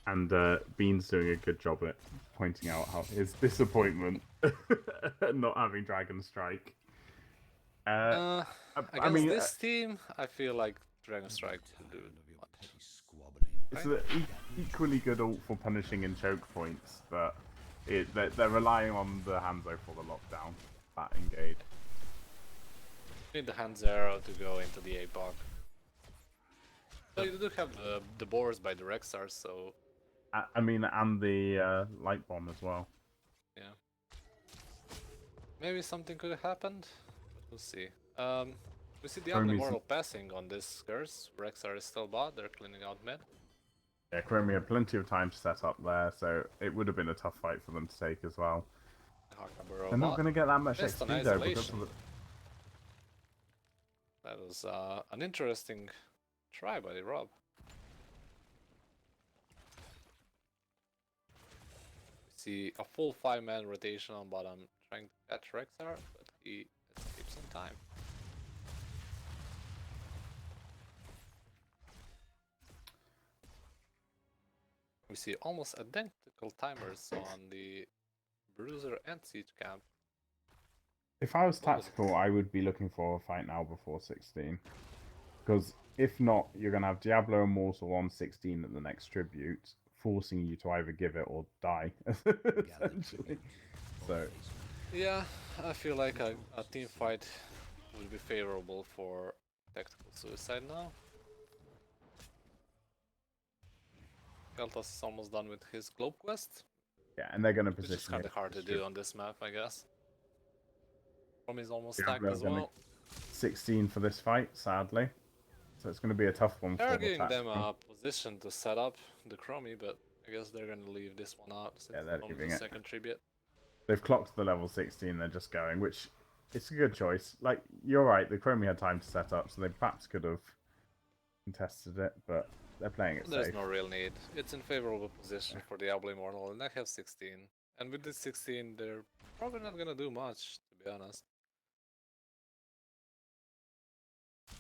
And Bean's doing a good job at pointing out how his disappointment at not having Dragon Strike. Against mean, this team, I feel like Dragon Strike will do much. it's an equally good ult for punishing in choke points, but they're relying on the Hanzo for the lockdown. That engage. Need the hand zero to go into the APOC. But you do have the boars by the Rexars, so I mean, and the light bomb as well. yeah. Maybe something could have happened, but we'll see. We see Diablo Chromie's- Immortal passing on this curse. Rexar is still bot, they're cleaning out mid. Yeah, Chromie had plenty of time to set up there, so it would have been a tough fight for them to take as well. Hakaburo They're not bot. going to get that much Missed on XP though because isolation. of the... That was an interesting try by the Rob. We see a full 5-man rotation on bottom trying to catch Rexar, but he escapes in time. We see almost identical timers on the Bruiser and Siege camp. If I was tactical, I would be looking for a fight now before 16. Because if not, you're going to have Diablo Immortal on 16 at the next tribute, forcing you to either give it or die, essentially. So, Yeah, I feel like a team fight would be favorable for Tactical Suicide now. Keltas is almost done with his Globe Quest, yeah, and they're going to which is position kind it of hard to as do on this map, I guess. Is almost stacked Diablo as gonna- well. 16 for this fight, sadly. So it's going to be a tough one for They're the giving them tactical. a position to set up the Chromie, but I guess they're gonna leave this one out since Yeah, they're it's only leaving the it. second tribute. They've clocked the level 16, they're just going, which it's a good choice. Like, you're right, the Chromie had time to set up, so they perhaps could have contested it, but they're playing it There's safe. no real need. It's in favorable position for Diablo Immortal, and they have 16. And with this 16, they're probably not gonna do much, to be honest.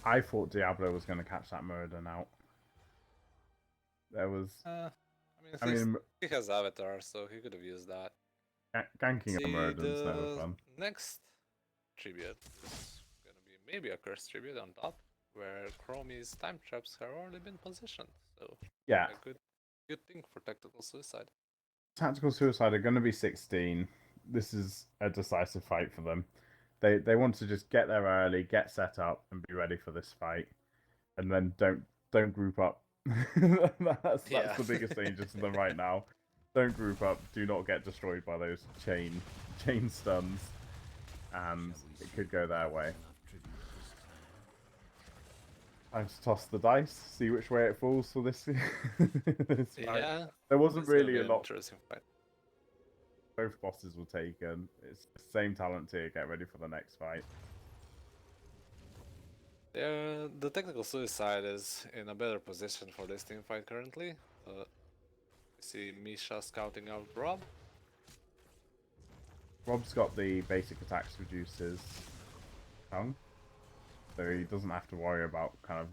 I thought Diablo was going to catch that Muradin out. There was... I mean, he has Avatar, so he could have used that. ganking a See, Muradin's never the fun. next tribute is gonna be maybe a curse tribute on top, where Chromie's time traps have already been positioned. So Yeah, a good thing for Tactical Suicide. Tactical Suicide are going to be 16. This is a decisive fight for them. They want to just get there early, get set up, and be ready for this fight, and then don't group up. that's Yeah. the biggest danger to them right now. Don't group up. Do not get destroyed by those chain stuns, and it could go their way. Time to toss the dice, see which way it falls for this. this fight. Yeah, There wasn't it's gonna really be a an lot. interesting fight. Both bosses were taken. It's the same talent tier. Get ready for the next fight. The Tactical Suicide is in a better position for this team fight currently. We see Misha scouting out Rob. Rob's got the basic attacks reduces tongue, so he doesn't have to worry about kind of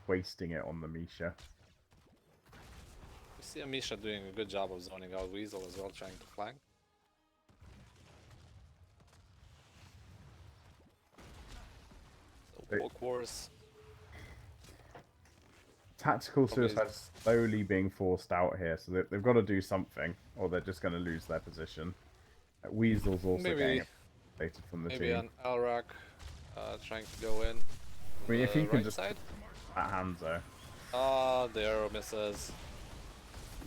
wasting it on the Misha. We See Amisha doing a good job of zoning out Weasel as well, trying to flank. So Wait. poke wars. Tactical Probably- suicide slowly being forced out here, so they've got to do something, or they're just going to lose their position. Weasel's also getting eliminated from the Maybe team. an Alrak trying to go in. I mean, if he can right just side. that Hanzo. Ah, the arrow misses.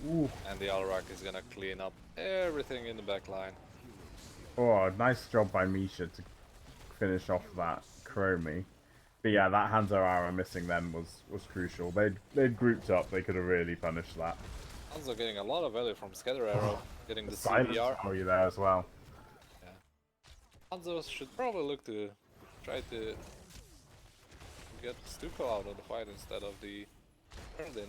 Ooh. And the Alrak is gonna clean up everything in the back line. Oh, nice job by Misha to finish off that Chromie. But yeah, that Hanzo arrow missing them was crucial. They'd grouped up, they could have really punished that. Also getting a lot of value from Scatter Arrow, getting the Silence CDR. value there as well. Yeah. Hanzo should probably look to try to get Stuko out of the fight instead of the Erndin.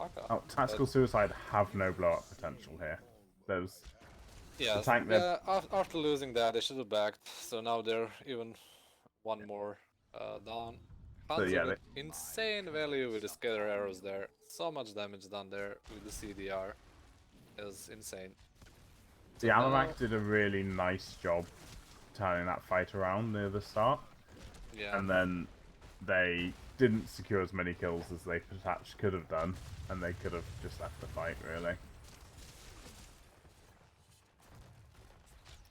Oh, Tactical Suicide have no blow-up potential here. There's Yeah, tank after losing that, they should have backed. So now they're even one more down. So, Hanzo yeah, with insane value with the scatter arrows there. So much damage done there with the CDR is insane. the Alamak did a really nice job turning that fight around near the start. Yeah. And then they didn't secure as many kills as they perhaps could have done, and they could have just left the fight, really.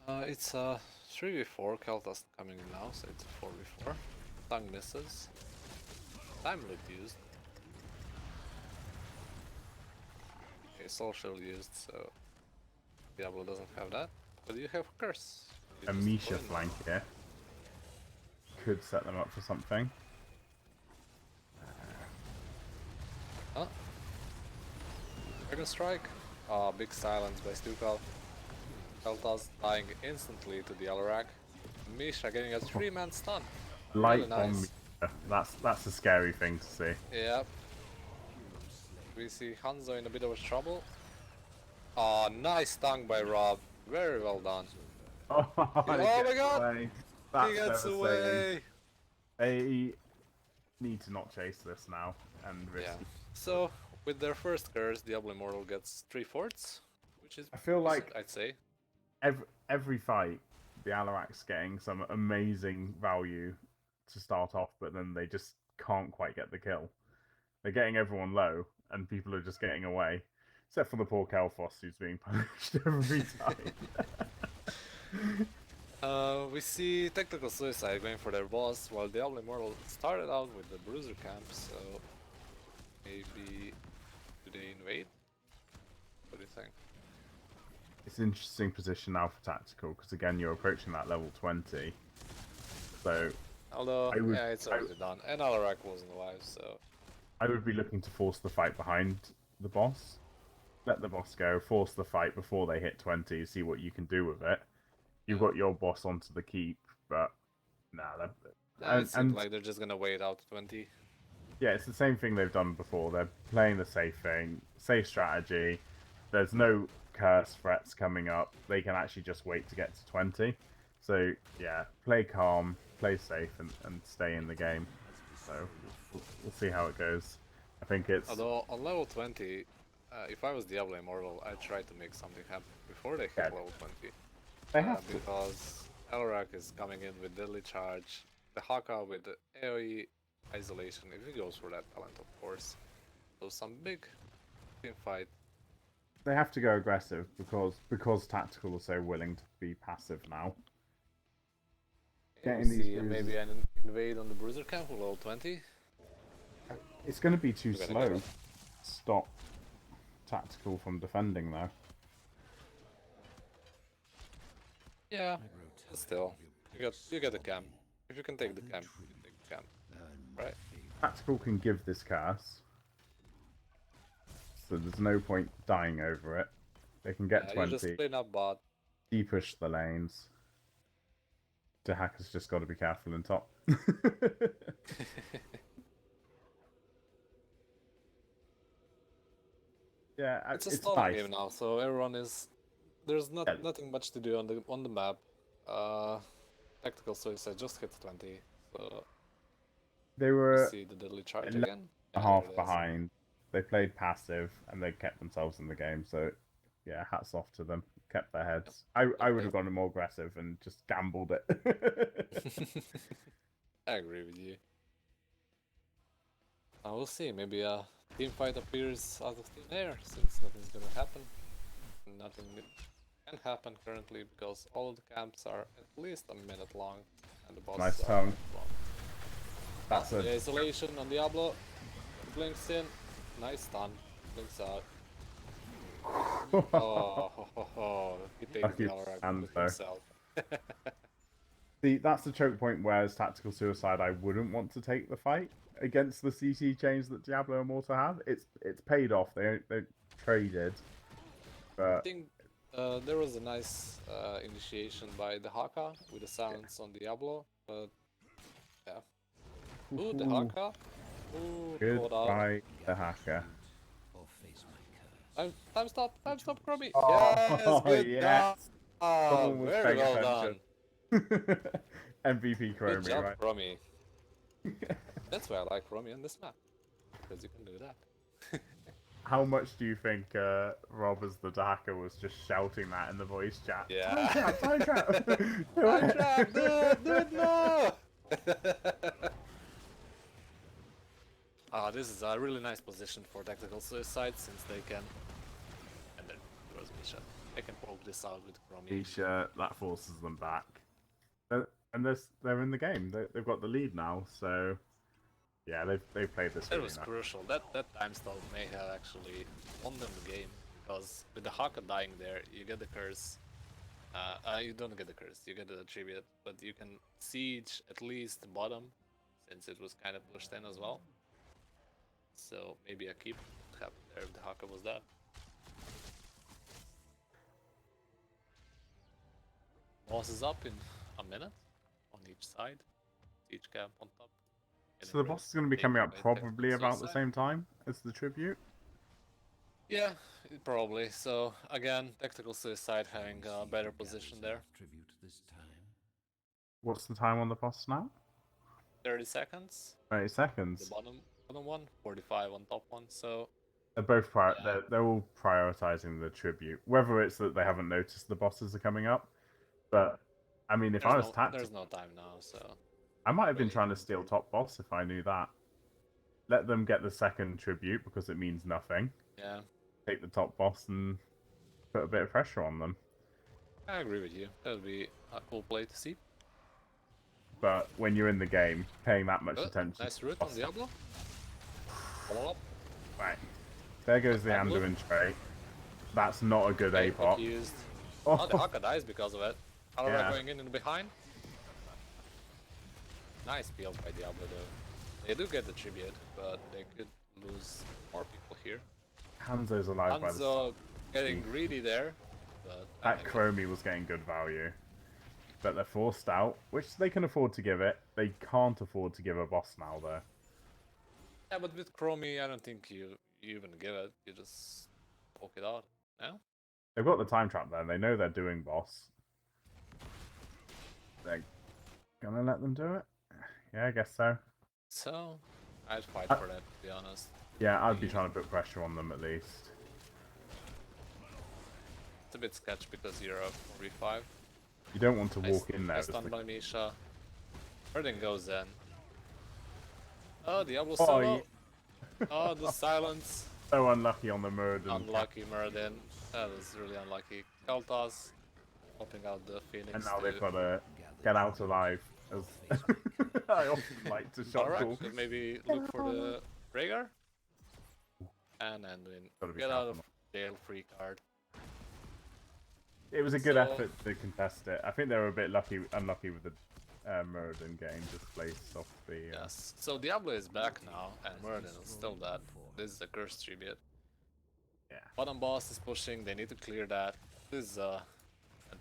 It's a 3v4, Keltas coming in now, so it's a 4v4. Tongue misses. Time loop used. Okay, Soul Shield used, so Diablo doesn't have that. But you have Curse. You A just Misha put in- flank here could set them up for something. Huh? Dragon Strike? Ah, big silence by Stukal. Keltas dying instantly to the Alarak. Misha getting a 3-man stun. Light Really on nice. Misha. That's a scary thing to see. Yep. We see Hanzo in a bit of trouble. Ah, nice tongue by Rob. Very well done. Oh, my god! Away. That's He gets devastating. away! They need to not chase this now and risk. Yeah. So, with their first curse, Diablo Immortal gets 3 forts, which is I feel decent, like I'd say. every fight, the Alarak's getting some amazing value to start off, but then they just can't quite get the kill. They're getting everyone low, and people are just getting away. Except for the poor Kelfos, who's being punished every time. We see Tactical Suicide going for their boss, while Diablo Immortal started out with the Bruiser camp, so maybe do they invade? What do you think? It's an interesting position now for Tactical, because again, you're approaching that level 20. So Although, I would- yeah, it's already done, and Alarak wasn't alive, so... I would be looking to force the fight behind the boss. Let the boss go, force the fight before they hit 20, see what you can do with it. You've got your boss onto the keep, but nah, it seems like they're just gonna wait out 20. yeah, it's the same thing they've done before. They're playing the safe thing, safe strategy. There's no curse threats coming up. They can actually just wait to get to 20. So yeah, play calm, play safe, and stay in the game. So we'll see how it goes. I think it's Although, on level 20, if I was Diablo Immortal, I'd try to make something happen before they hit Yeah. level 20. they have to. Because Elrak is coming in with Deadly Charge, the Haka with the AoE Isolation, if he goes for that talent, of course. So some big team fight. They have to go aggressive because Tactical are so willing to be passive now. Yeah, Getting we these see bruises- maybe an invade on the Bruiser camp with level 20. It's going to be too We're gonna slow. get it. Stop Tactical from defending though. Yeah, but still, you get the camp. If you can take the camp, you can take the camp, right? Tactical can give this curse, so there's no point dying over it. They can get You just 20, clean up bot. de-push the lanes. The hacker's just got to be careful in top. Yeah, It's a it's solo nice. game now, so everyone is. There's Yeah. nothing much to do on the map. Tactical Suicide just hit 20, so They we were see the Deadly Charge 11 again. a Yeah, half there it is. behind. They played passive and they kept themselves in the game. So, yeah, hats off to them. Kept their heads. I would have gone more aggressive and just gambled it. I agree with you. We'll see. Maybe a team fight appears out of thin air, since nothing's gonna happen. Nothing can happen currently because all the camps are at least a minute long, and the bosses Nice are a tongue. minute long. That's The a isolation on Diablo. Blinks in. Nice stun. Blinks out. Oh, he takes Lucky the Alarak hands, with though. himself. See, that's the choke point where as Tactical Suicide I wouldn't want to take the fight against the CC change that Diablo Immortal have. It's paid off. They traded. I But think there was a nice initiation by the Haka with the sounds on Diablo, but yeah. Ooh, the Haka. Ooh, hold on. goodbye, the hacker. Time stop, Krummy. Oh, Yes, good yes. job. Someone was Very paying well done. attention. MVP Good Chromie, job, right? Krummy. That's why I like Krummy on this map, because you can do that. How much do you think Rob as the hacker was just shouting that in the voice chat? Yeah. Time trap! Time trap, do it now! This is a really nice position for Tactical Suicide, since they can... And then there was Misha. They can poke this out with Krummy. T-shirt, that forces them back. And they're in the game. They've got the lead now, so... Yeah, they've played this That really was nice. crucial. That time stop may have actually won them the game, because with the Haka dying there, you get the curse. You don't get the curse, you get the tribute, but you can siege at least the bottom, since it was kind of pushed in as well. So maybe a keep would happen there if the Haka was dead. Boss is up in a minute on each side, each camp on top. So the boss is going to be coming up probably about the same time as the tribute? Yeah, probably. So again, Tactical Suicide having a better position there. What's the time on the boss now? 30 seconds. 30 The seconds. bottom one, 45 on top one. So They're both Yeah. they're all prioritizing the tribute. Whether it's that they haven't noticed the bosses are coming up, but I mean, if I was there's no time now. So I might have been really trying to steal top boss if I knew that. Let them get the second tribute because it means nothing. yeah, Take the top boss and put a bit of pressure on them. I agree with you. That would be a cool play to see. But when you're in the game, paying that much Good. attention. Nice to root on Diablo. Follow up. Right. There goes the Diablo. Anduin trait. That's not a good Okay, A-pop. used. Oh, Oh, the Haka dies because of it. Alarak Yeah. going in behind. Nice build by Diablo though. They do get the tribute, but they could lose more people here. Hanzo's alive by the Hanzo getting greedy there, but I That think Chromie was getting good value. But they're forced out, which they can afford to give it. They can't afford to give a boss now, though. yeah, but with Chromie, I don't think you even give it. You just poke it out. No? They've got the time trap there, and they know they're doing boss. They're gonna let them do it? Yeah, I guess so. So, I'd fight for that, to be honest. Yeah, I'd be trying to put pressure on them at least. It's a bit sketch because you're a 4v5. You don't want to Nice- walk in there. nice as stun the- by Misha. Everything goes in. Oh, Diablo Oh, solo. Oh, the silence. So unlucky on the Murden. Unlucky Muradin. That was really unlucky. Keltas popping out the Phoenix. And now to they've got to get out alive. As I often like to shot Alarak, call. could maybe look for the Rhaegar. And Anduin. Gotta be Get out of careful. jail free card. It was a good So- effort to contest it. I think they were a bit unlucky with the Murden game displaced off the. Yes. So Diablo is back now, and Muradin is still dead. This is the curse tribute. Yeah. Bottom boss is pushing. They need to clear that. This is and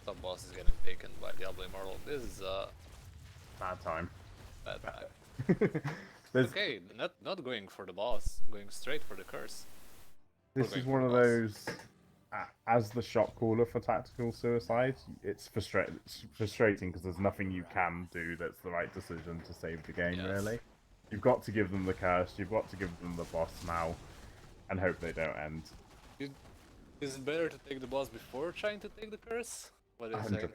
top boss is getting taken by Diablo Immortal. This is Bad time. bad time. There's, Okay, not going for the boss, going straight for the curse. this going is for one the of boss. those. As the shot caller for Tactical Suicide, it's frustrating because there's nothing you can do that's the right decision to save the game. Yes. Really, you've got to give them the curse. You've got to give them the boss now. and hope they don't end. Is it better to take the boss before trying to take the curse? What do you say?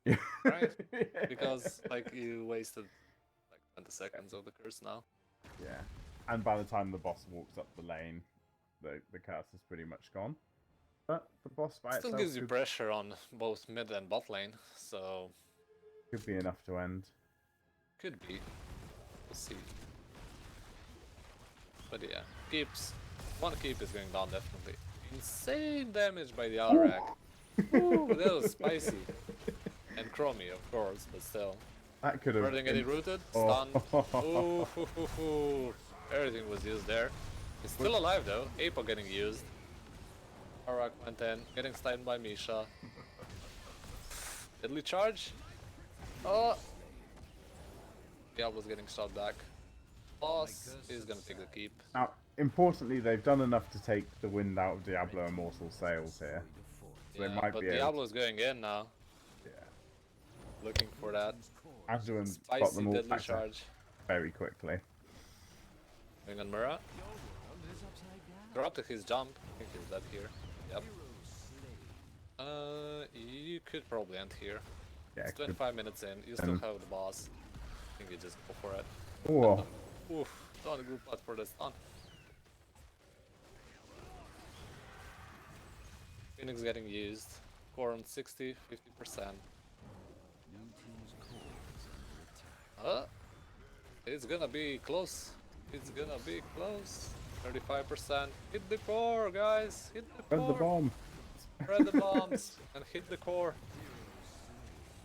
100%. Right? Because like you wasted like 20 seconds of the curse now. Yeah, and by the time the boss walks up the lane, the curse is pretty much gone. But the boss by Still itself gives you pressure on both mid and bot lane, so could be enough to end. could be. We'll see. But yeah, keeps. One keep is going down definitely. Insane damage by the Alarak. Ooh, that was spicy. And Chromie, of course, but still. That could have. Wording getting rooted, stunned. Ooh, hoo, hoo, hoo. Everything was used there. He's still alive though. Apo getting used. Alarak went in, getting stunned by Misha. Deadly charge. Oh. Diablo's getting shot back. Boss is gonna take the keep. Now, importantly, they've done enough to take the wind out of Diablo Immortal sails here. So Yeah, they might but be able Diablo's going in now. Yeah. Looking for that Azuin got spicy them all deadly back to charge. very quickly. Going on Mura. Interrupted his jump. I think he's dead here. Yep. You could probably end here. Yeah. It's 25 minutes in. You still have the boss. I think you just go for it. Oh, Oof. Not a good part for the stun. Phoenix getting used. Core on 60, 50%. It's gonna be close. It's gonna be close. 35%. Hit the core, guys. Hit the spread the core. bomb. Spread the bombs and hit the core.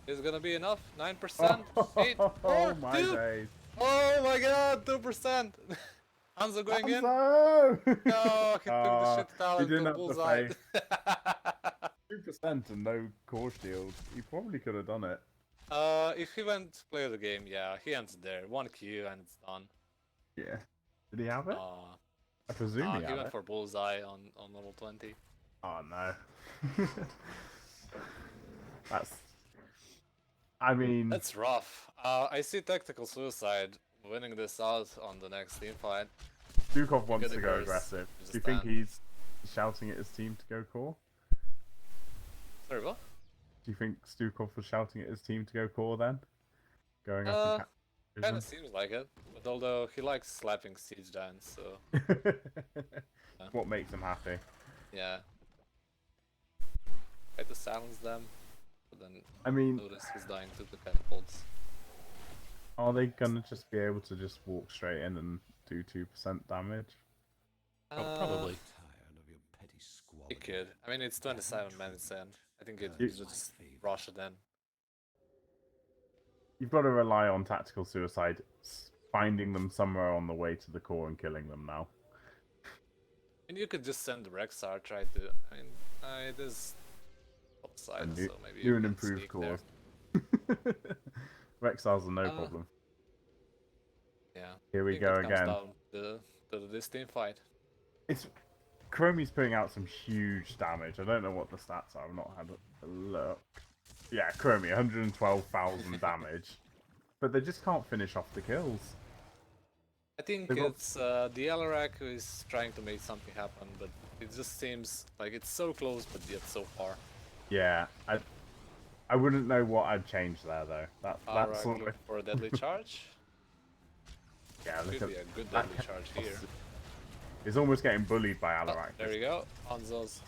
Is gonna be enough? 9%? 8? Oh my 2? days. Oh my god, 2%! Hanzo going in? Hanzo! No, he took the shit he talent didn't to have the bullseye. 2% and no core shield. He probably could have done it. If he went to play the game, yeah, he ends there. 1 Q and it's done. Yeah. Did he have it? I presume he He had went it. for bullseye on level 20. Oh no. That's. I mean. That's rough. I see Tactical Suicide winning this out on the next team fight. Stukov wants get to the go curse, aggressive. just Do you think stand. he's shouting at his team to go core? Sorry, what? Do you think Stukov was shouting at his team to go core then? Going Uh, after Kind of seems like it. But although he likes slapping siege giants, so What makes him happy? yeah. Try to silence them, but then I mean, notice he's dying to the catapults. are they gonna just be able to just walk straight in and do 2% damage? Probably. It could. I mean, it's 27 minutes in. I think it just rush it in. You've got to rely on tactical suicide, finding them somewhere on the way to the core and killing them now. And you could just send the Rexar, try to. I mean, it is upside, so maybe New you and can improved sneak cores. there. Rexars are no problem. Yeah. Here we I think go it comes again. down to this team fight. It's Chromie's putting out some huge damage. I don't know what the stats are. I've not had a look. Yeah, Chromie, 112,000 damage. But they just can't finish off the kills. I think They've got- it's the Alarak who is trying to make something happen, but it just seems like it's so close, but yet so far. Yeah, I wouldn't know what I'd change there though. That's Alarak sort looking of for a deadly charge. yeah. Look Could at be a good that deadly charge here. He's almost getting bullied by Oh, Alarak. there we go. Hanzo's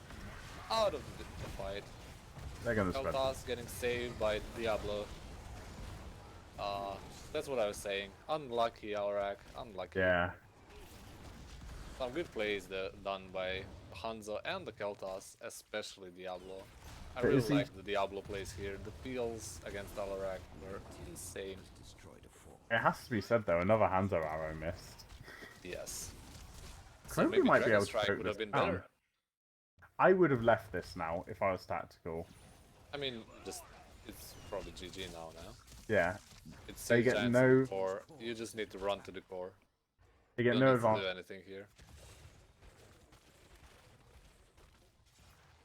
out of the fight. They're gonna spread. Keltas getting saved by Diablo. That's what I was saying. Unlucky Alarak. Unlucky. Yeah, Some good plays done by Hanzo and the Keltas, especially Diablo. I But really is he- like the Diablo plays here. The peels against Alarak were insane. it has to be said though. Another Hanzo arrow missed. Yes. Chromie maybe might be Dragon able to Strike choke would this have been down. better. I would have left this now if I was tactical. I mean, just it's probably GG now. Yeah, It's They Siege get Giants no- in the core. You just need to run to the core. they You get don't no need to advantage. do anything here.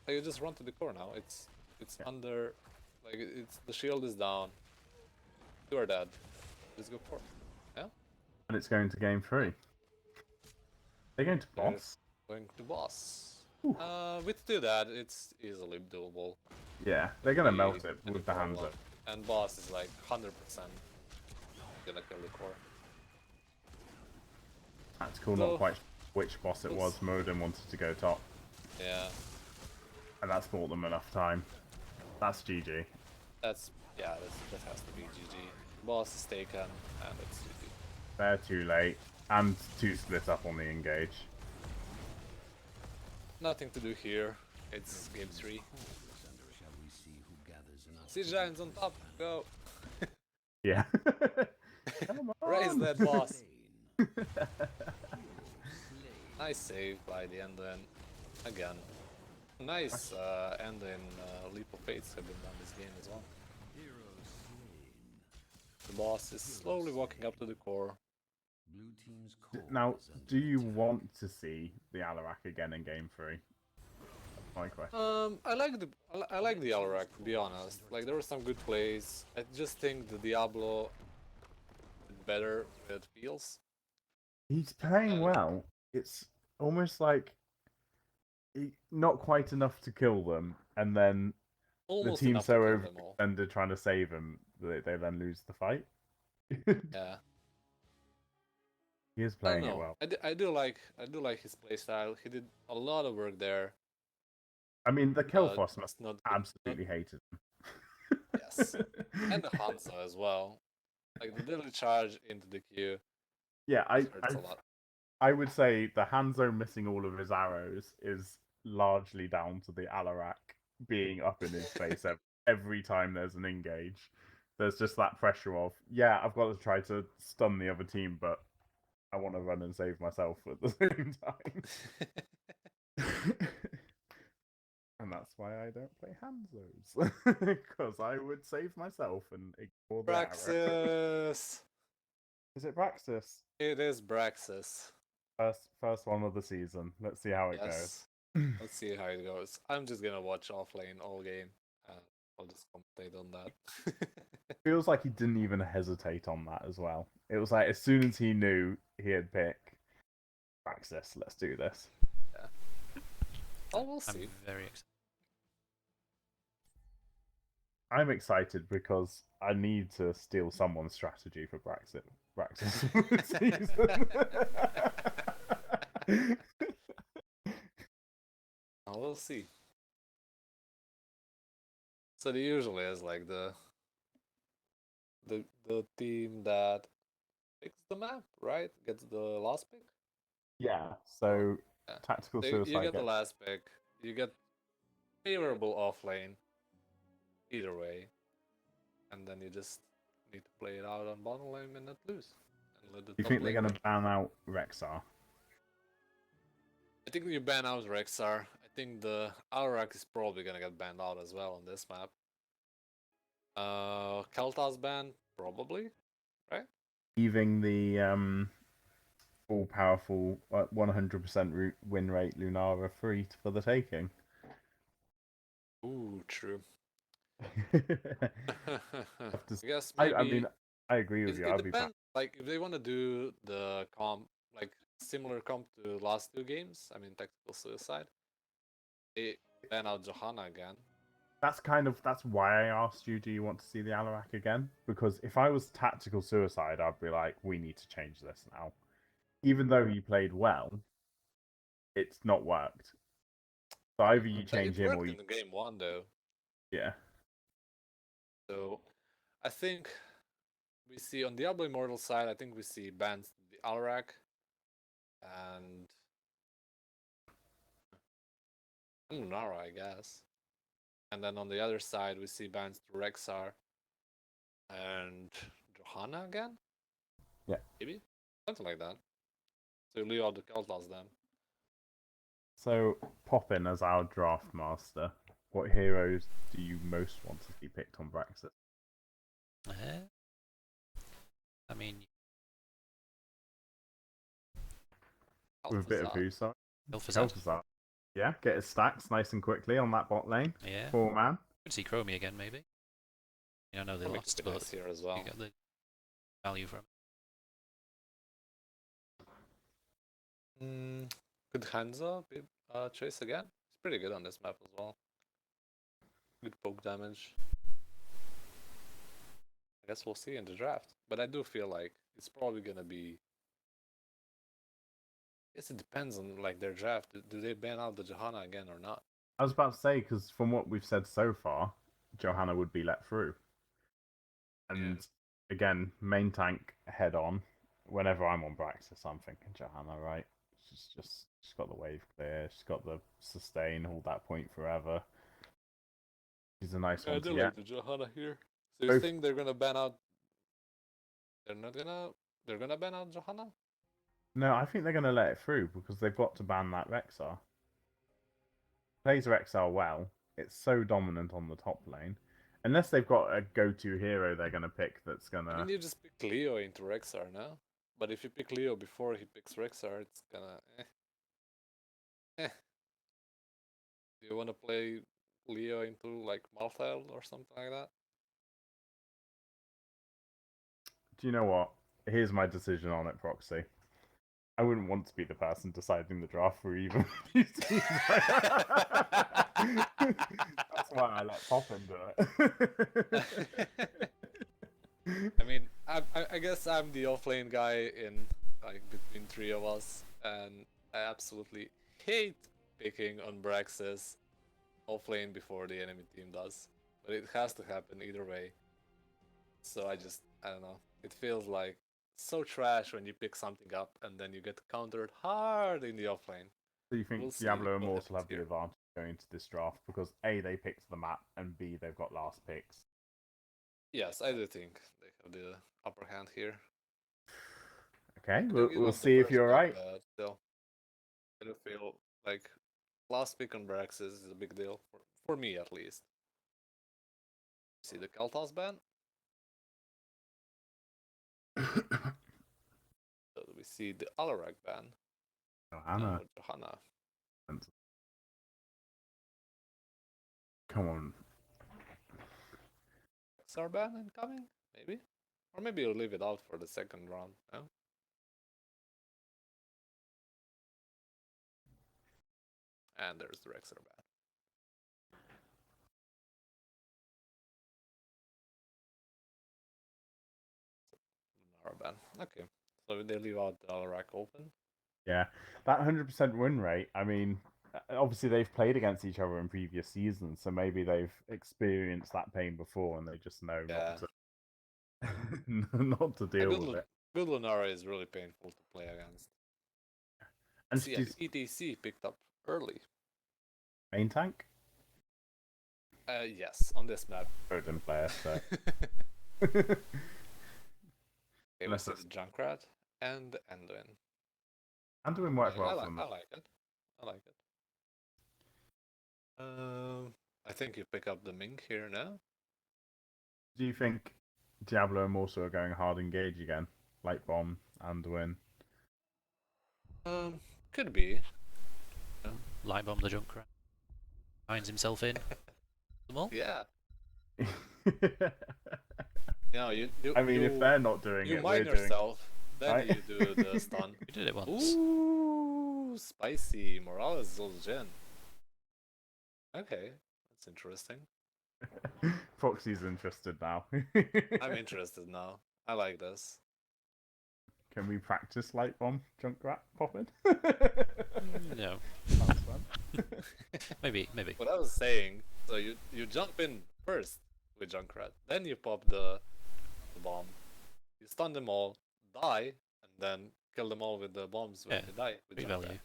You just run to the core now. It's under, like it's the shield is down. You are dead. Just go for it. Yeah. And it's going to game 3. They're going to There's- boss. Going to boss. Ooh. With do that, it's easily doable. Yeah, they're gonna Be melt it any with the hands problem. up. And boss is like 100% gonna kill the core. Tactical, So, not quite which boss it was. Modin wanted to go top, yeah, and that's bought them enough time. That's GG. that has to be GG. Boss is taken, and it's GG. They're too late, and too split up on the engage. Nothing to do here. It's game 3. Sea Giants on top, go! Yeah. Come on. Raise that boss! Nice save by the end then. Again. Nice end in Leap of Fates have been done this game as well. The boss is slowly walking up to the core. Now, do you want to see the Alarak again in game 3? That's my question. I like the Alarak, to be honest. Like, there were some good plays. I just think the Diablo did better with feels. He's playing well. It's almost like not quite enough to kill them, and then Almost the team's enough so to kill them all. overextended trying to save him that they then lose the fight. Yeah. He is I don't playing it know. well. I do like his playstyle. He did a lot of work there. I mean, the Kel'Thas must It's not absolutely hated him. Yes. And the Hanzo as well. Like the daily charge into the queue Yeah, hurts a lot. I would say the Hanzo missing all of his arrows is largely down to the Alarak being up in his face every time there's an engage. There's just that pressure of, yeah, I've got to try to stun the other team, but I want to run and save myself at the same time. And that's why I don't play Hanzos. Because I would save myself and ignore the arrow. Braxis! Is it Praxis? It is Braxis. First one of the season. Let's see how it Yes. goes. Let's see how it goes. I'm just gonna watch offlane all game. I'll just commentate on that. Feels like he didn't even hesitate on that as well. It was like as soon as he knew he had picked Praxis, let's do this. Yeah. Oh, we'll see. I'm very excited. I'm excited because I need to steal someone's strategy for Praxis season. Oh, we'll see. So there usually is like the team that picks the map, right? Gets the last pick. Yeah. So Yeah. tactical So suicide. you get the last pick. You get favorable offlane. Either way, and then you just need to play it out on bottom lane and not lose. And let the You top think they're lane going to win. ban out Rexar? I think you ban out Rexar. I think the Alarak is probably gonna get banned out as well on this map. Kel'Thas ban probably, right? Leaving the all powerful 100% win rate Lunara free for the taking. Ooh, true. I I guess maybe. I mean, I agree with you. It I'd be depends. Like if they want to do the comp, like similar comp to last 2 games. I mean, tactical suicide. They ban out Johanna again. That's why I asked you, do you want to see the Alarak again? Because if I was tactical suicide, I'd be like, we need to change this now. Even though he played well, it's not worked. So either you change him or you... in the game 1 though. Yeah. So I think we see on Diablo Immortal side, I think we see bans to the Alarak and Lunara, I guess. And then on the other side, we see bans to Rexar and Johanna again? Yeah. Maybe? Something like that. So you leave out the Kel'Thas then. So Poppin as our draft master. What heroes do you most want to see picked on Braxis? I mean, With a bit of who, sorry? Kel'Thas. Kel'Thas. Yeah, get his stacks nice and quickly on that bot lane. Yeah. 4-man. Could see Chromie again, maybe. I know they lost, but Nice here as well. you get the value from it. Could Hanzo be Chase again? He's pretty good on this map as well. Good poke damage. I guess we'll see in the draft. But I do feel like it's probably gonna be. I guess it depends on like their draft. Do they ban out the Johanna again or not? I was about to say, because from what we've said so far, Johanna would be let through. And again, main tank head on. Whenever I'm on Braxis, I'm thinking Johanna, right? She's got the wave clear, she's got the sustain, hold that point forever. She's a nice one I to do get. like the Johanna here. So you think they're gonna ban out? They're not gonna. They're gonna ban out Johanna? No, I think they're going to let it through because they've got to ban that Rexar. Plays Rexar well. It's so dominant on the top lane. Unless they've got a go-to hero they're going to pick that's going I to... mean, you just pick Leo into Rexar now. But if you pick Leo before he picks Rexar, it's gonna. Do you want to play Leo into like Malthael or something like that? Do you know what? Here's my decision on it, Proxy. I wouldn't want to be the person deciding the draft for either of these teams. That's why I let Poppin do it. I mean, I guess I'm the offlane guy in like between three of us, and I absolutely hate picking on Braxis offlane before the enemy team does. But it has to happen either way. So I don't know. It feels like so trash when you pick something up and then you get countered hard in the offlane. So you think We'll see Diablo what Immortal happens have the here. advantage going into this draft because A, they picked the map, and B, they've got last picks. Yes, I do think they have the upper hand here. Okay, I think it we'll was the see if first you're pick, right. but still, I do feel like last pick on Braxis is a big deal for me at least. See the Kaltas ban. So we see the Alarak ban. Johanna. Now Johanna. Come on. Xar ban incoming? Maybe? Or maybe you'll leave it out for the second round. No? And there's the Rexar ban. Lunara ban. Okay. So they leave out the Alarak open. Yeah, that 100% win rate. I mean, obviously they've played against each other in previous seasons, so maybe they've experienced that pain before, and they just know Yeah. not to deal with it. Good Lunara is really painful to play against. And See, she's ETC picked up early. main tank. Yes, on this map. Odin player, so Okay, we unless see that's the Junkrat and the Anduin. Anduin worked well for them. I like it. I like it. I think you pick up the Mink here now. Do you think Diablo Immortal are going hard engage again? Light Bomb, Anduin. Could be. Light bomb the Junkrat. Finds himself in. Them all. Yeah. No, you I mean, if they're not doing you it, mine we're doing yourself, then right? you do the stun. We did it once. Ooh, spicy. Morales Zul'jin. Okay, that's interesting. Foxy's interested now. I'm interested now. I like this. Can we practice Light Bomb, Junkrat, Poppin? No. Sounds fun. Maybe. What I was saying, so you jump in first with Junkrat, then you pop the bomb, you stun them all, die, and then kill them all with the bombs when Yeah, they die with Big Junkrat. value.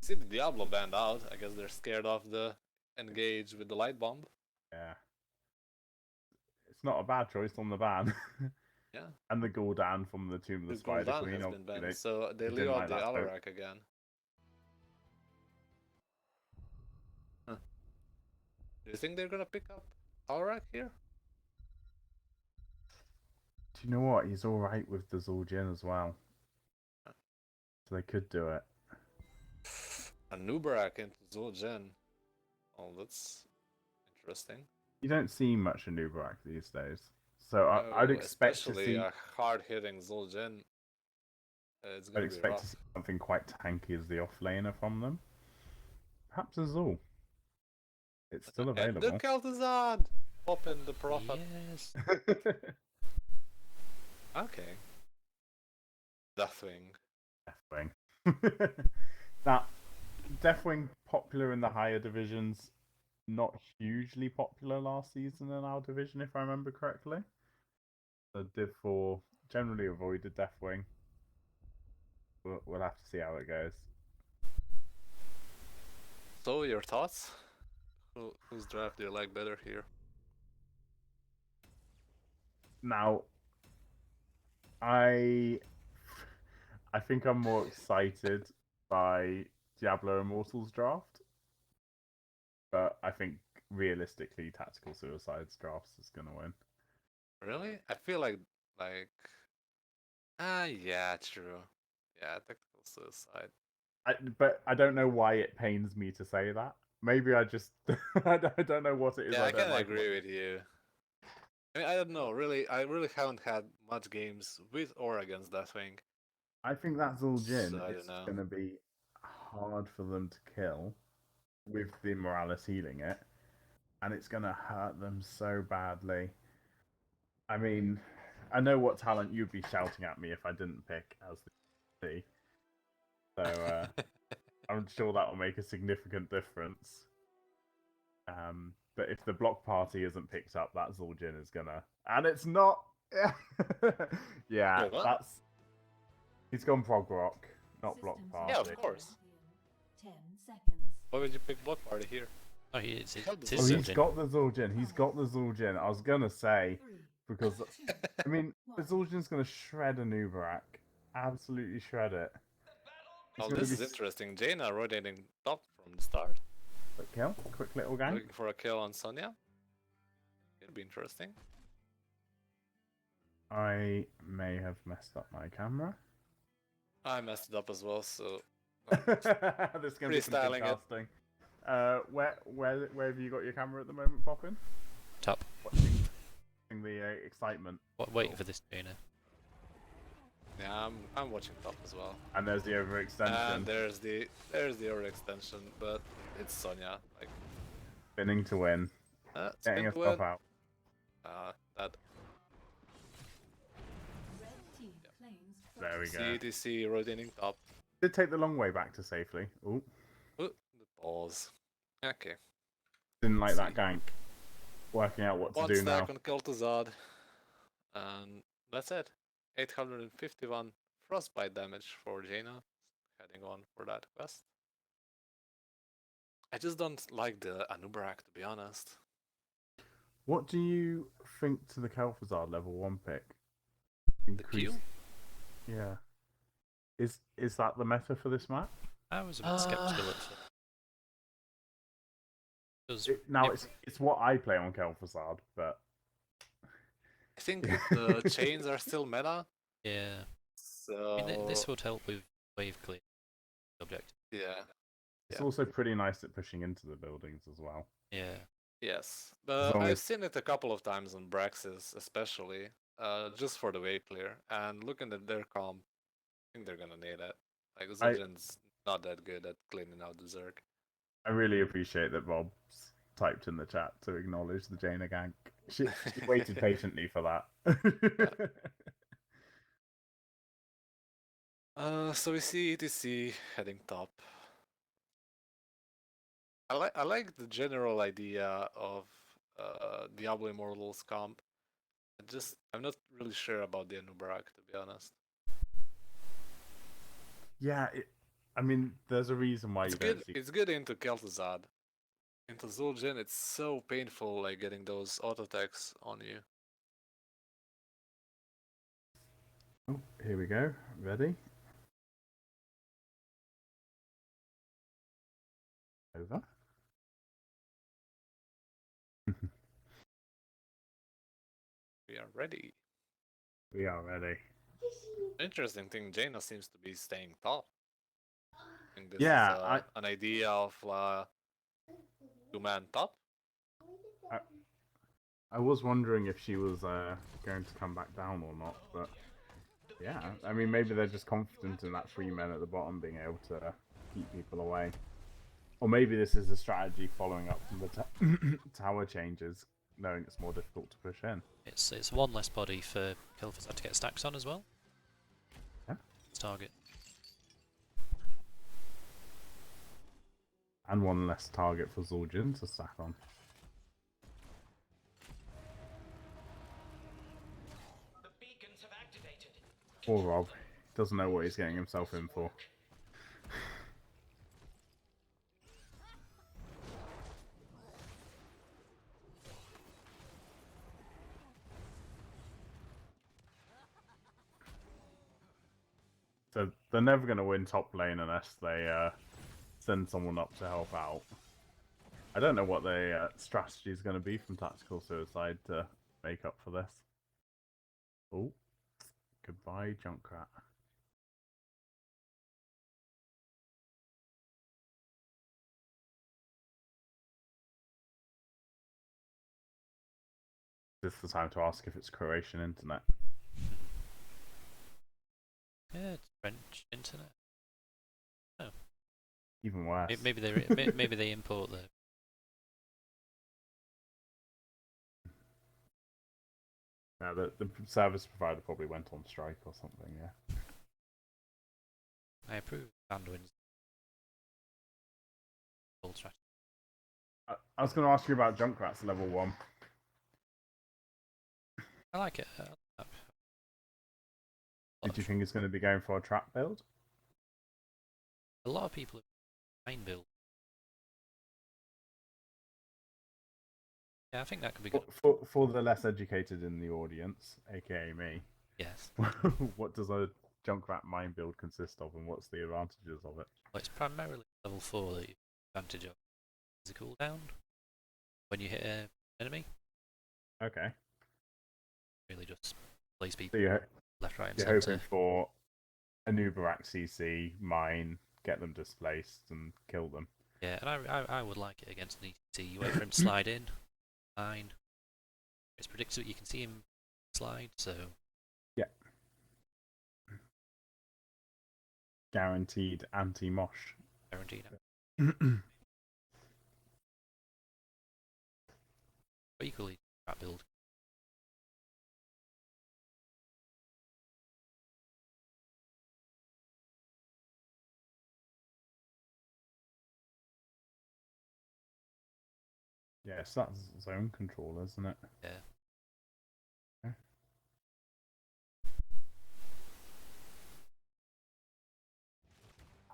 See the Diablo banned out. I guess they're scared of the engage with the light bomb. Yeah. It's not a bad choice on the ban. Yeah. And the Gul'dan from the Tomb of the The Spider Gul'dan Queen. has been banned, They so they didn't leave out like the that poke. Alarak again. Huh. Do you think they're gonna pick up Alarak here? Do you know what? He's alright with the Zul'jin as well. So they could do it. A Nubarak into Zul'jin. Oh, that's interesting. You don't see much of Nubarak these days. So I'd No, expect to especially see... a hard-hitting Zul'jin. It's I'd gonna be expect rough. to see something quite tanky as the offlaner from them. Perhaps Azul. It's still And the available. Kel'Thuzad! Open the Prophet. Yes. Okay. Deathwing. Deathwing. That Deathwing popular in the higher divisions, not hugely popular last season in our division, if I remember correctly. The Div 4 generally avoided Deathwing. We'll have to see how it goes. So, your thoughts? Whose draft do you like better here? Now, I think I'm more excited by Diablo Immortal's draft, but I think realistically, Tactical Suicide's draft is gonna win. Really? I feel like yeah, true. Yeah, tactical suicide. But I don't know why it pains me to say that. Maybe I just I don't know what it is Yeah, I I don't can like. agree with you. I mean, I don't know. Really, I really haven't had much games with or against Deathwing. I think that's all Jin. So I don't It's know. gonna be hard for them to kill with the Morales healing it, and it's gonna hurt them so badly. I mean, I know what talent you'd be shouting at me if I didn't pick as the C. So I'm sure that will make a significant difference. But if the block party isn't picked up, that Zul'jin is gonna, and it's not. Yeah, Wait, what? that's. He's gone prog rock, not block Systems party. Yeah, of course. 10 seconds. Why would you pick Block Party here? Oh, it's Hell, it's Oh, he's Zul'jin. got the Zul'jin. He's got the Zul'jin. I was gonna say 3, because 2, I mean the 1. Zul'jin's gonna shred an Uberak, absolutely shred it. He's Oh, gonna this be is interesting. Jaina rotating top from the start. quick kill, quick little gang. Looking for a kill on Sonya. It'll be interesting. I may have messed up my camera. I messed it up as well, so There's gonna be some good Freestyling it. casting. Where have you got your camera at the moment, Poppin? Top. Watching the excitement. Waiting for this Jaina. yeah, I'm watching top as well. And there's the overextension. And there's the overextension, but it's Sonya. Like Spinning to win. Getting spin a to stop win. out. That Red team claims There we go. CTC rotating top. Did take the long way back to safely. Ooh, Ooh, the balls. Okay. didn't like that gank. Working out what to One do now. stack on Kel'Thuzad. And that's it. 851 frostbite damage for Jaina. Heading on for that quest. I just don't like the Anubarak, to be honest. What do you think to the Kel'Thuzad level 1 pick? The Q? Yeah. Is that the meta for this map? I was a bit skeptical at first. 'Cause Now if- it's what I play on Kel'Thuzad, but I think the chains are still meta. yeah, So I mean, this would help with wave clear objective. yeah. it's Yeah. also pretty nice at pushing into the buildings as well. Yeah, Yes. But long I've as- seen it a couple of times on Braxis, especially. Just for the wave clear. And looking at their comp, I think they're gonna need it. Like Zildjian's not that good at cleaning out the Zerg. I really appreciate that Bob's typed in the chat to acknowledge the Jaina gank. She waited patiently for that. So we see ETC heading top. I like the general idea of Diablo Immortal's comp. I'm not really sure about the Anubarak, to be honest. Yeah, I mean, there's a reason why It's you good. don't see. It's good into Kel'Thuzad. Into Zul'jin, it's so painful, like getting those auto attacks on you. Oh, here we go. Ready? Over. We are ready. We are ready. Interesting thing, Jaina seems to be staying top. I think this Yeah, is an idea of two-man top. I was wondering if she was going to come back down or not, but Yeah, I mean, maybe they're just confident in that 3 men at the bottom being able to keep people away. Or maybe this is a strategy following up from the tower changes, knowing it's more difficult to push in. It's one less body for Kilfazad to get stacks on as well. Yeah. It's target. And one less target for Zul'jin to stack on. The beacons have activated. Poor Rob. Doesn't know what he's getting himself in for. So they're never going to win top lane unless they send someone up to help out. I don't know what the strategy is going to be from Tactical Suicide to make up for this. Oh, goodbye, Junkrat. This is the time to ask if it's Croatian internet. Yeah, it's French internet. Oh, Even worse. maybe they import the. No, the service provider probably went on strike or something, yeah. I approve Bandwin's full strategy. I was going to ask you about Junkrat's level 1. I like it. Did you think it's going to be going for a trap build? A lot of people have main build. Yeah, I think that could be good. For the less educated in the audience, aka me, Yes. what does a Junkrat mine build consist of, and what's the advantages of it? Well, it's primarily level 4 that you have advantage of. Is a cooldown when you hit an enemy. Okay. Really just place So people left, right, and you're centre. hoping for a Nubarak CC, mine, get them displaced, and kill them. Yeah, and I would like it against an ETC. You wait for him to slide in, line. It's predictable. You can see him slide, so Yeah. Guaranteed anti-mosh. guaranteed. But equally, that build. Yeah, so that's zone control, isn't it? Yeah. Okay.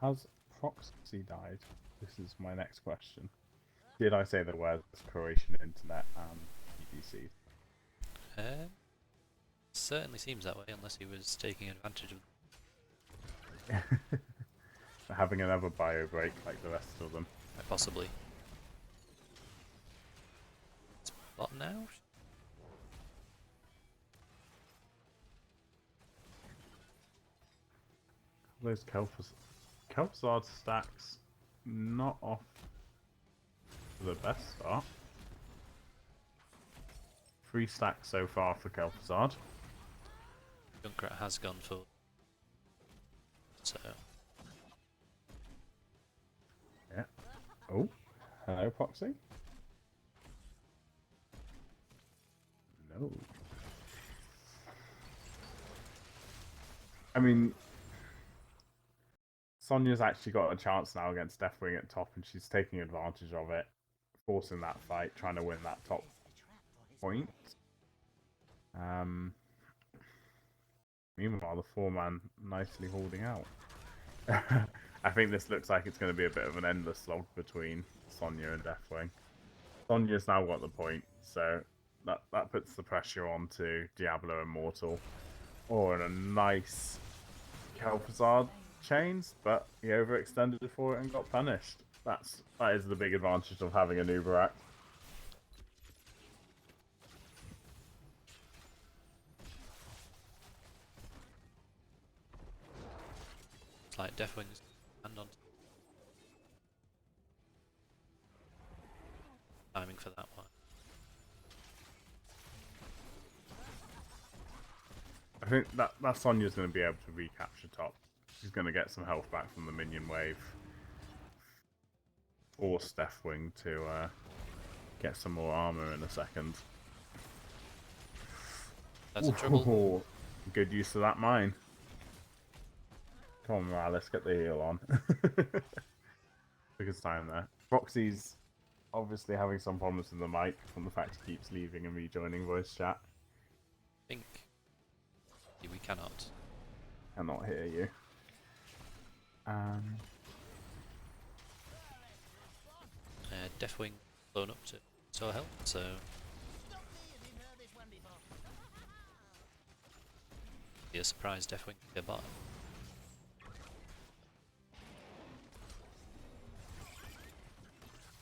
Has Proxy died? This is my next question. Did I say there was Croatian internet and BBC? Certainly seems that way, unless he was taking advantage of. Having another bio break like the rest of them. Possibly. It's bot now. Those Kel'Thuzad stacks not off to the best start. 3 stacks so far for Kel'Thuzad. Junkrat has gone for. So. Yeah. Oh, hello, Proxy. No. I mean, Sonya's actually got a chance now against Deathwing at top, and she's taking advantage of it, forcing that fight, trying to win that top point. Meanwhile, the 4-man nicely holding out. I think this looks like it's going to be a bit of an endless slog between Sonya and Deathwing. Sonya's now got the point, so that puts the pressure on to Diablo Immortal. Or a nice Kel'Thuzad chains, but he overextended for it and got punished. That is the big advantage of having a Nubarak. It's like Deathwing's hand on. Timing for that one. I think that Sonya's going to be able to recapture top. She's going to get some health back from the minion wave. Force Deathwing to get some more armor in a second. That's in trouble. Good use of that mine. Come on, Morales, get the heal on. Took his time there. Foxy's obviously having some problems with the mic from the fact he keeps leaving and rejoining voice chat. I think we cannot. Cannot hear you. Deathwing blown up to so help, so be a surprise Deathwing to get bottom.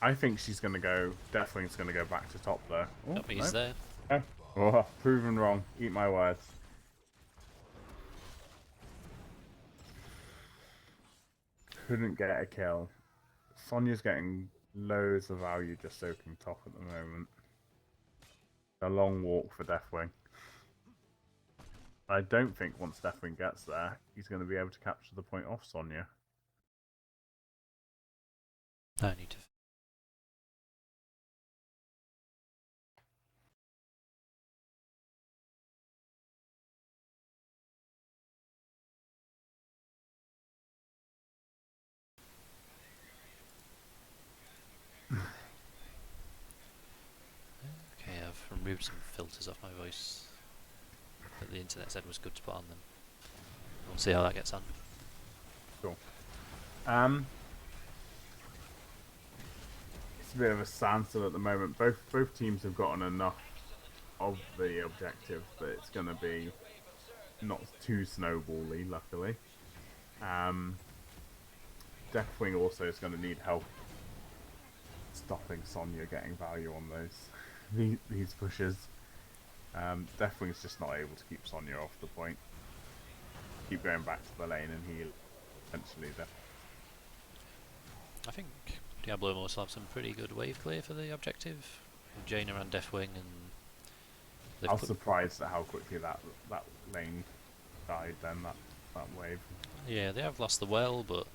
I think she's going to go. Deathwing's going to go back to top though. Oh, Nope, he's there. Oh, proven wrong. Eat my words. Couldn't get a kill. Sonya's getting loads of value just soaking top at the moment. A long walk for Deathwing. I don't think once Deathwing gets there, he's going to be able to capture the point off Sonya. I need to. Okay, I've removed some filters off my voice that the internet said was good to put on them. We'll see how that gets on. Cool. It's a bit of a standstill at the moment. Both teams have gotten enough of the objective that it's going to be not too snowbally, luckily. Deathwing also is going to need help stopping Sonya getting value on these pushes. Deathwing's just not able to keep Sonya off the point. Keep going back to the lane and heal. Eventually, I think Diablo Immortal have some pretty good wave clear for the objective. Jaina and Deathwing, and I was surprised at how quickly that lane died. Then that wave. Yeah, they have lost the well, but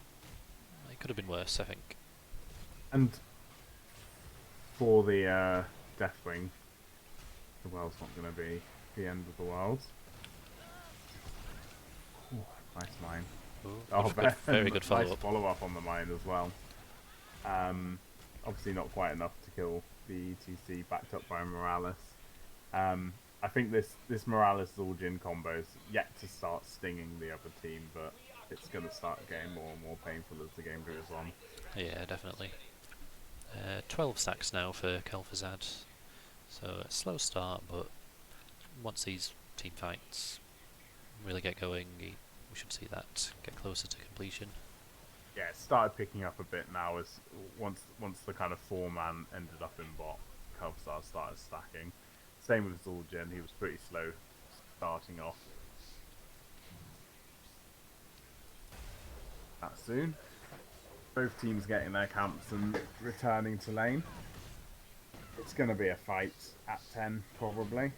it could have been worse, I think. And for the Deathwing, the well's not going to be the end of the world. Ooh, nice mine. Ooh, very good follow-up. Nice follow-up on the mine as well. Obviously not quite enough to kill the ETC, backed up by Morales. I think this Morales Zul'jin combo is yet to start stinging the other team, but it's going to start getting more and more painful as the game goes on. Yeah, definitely. 12 stacks now for Kel'Thuzad. So a slow start, but once these team fights really get going, we should see that get closer to completion. Yeah, it started picking up a bit now as once the kind of 4-man ended up in bot, Kel'Thuzad started stacking. Same with Zul'jin, he was pretty slow starting off. That soon. Both teams getting their camps and returning to lane. It's going to be a fight at 10, probably.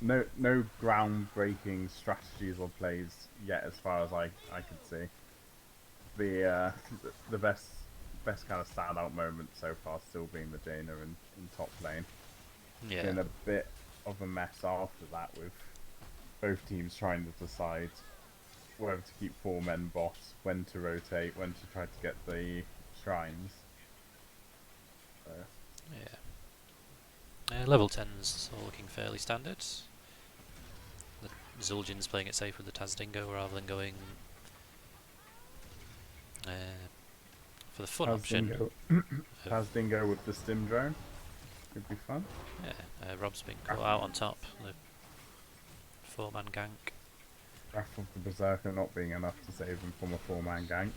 No groundbreaking strategies or plays yet, as far as I could see. The best kind of standout moment so far still being the Jaina in top lane. Yeah. Been a bit of a mess after that, with both teams trying to decide whether to keep 4 men boss, when to rotate, when to try to get the shrines. Yeah. Level 10's all looking fairly standard. The Zul'jin's playing it safe with the Tazdingo rather than going for the fun option. Tazdingo with the stim drone could be fun. Yeah, Rob's been caught out on top. The 4-man gank. Wrath of the Berserker not being enough to save him from a 4-man gank.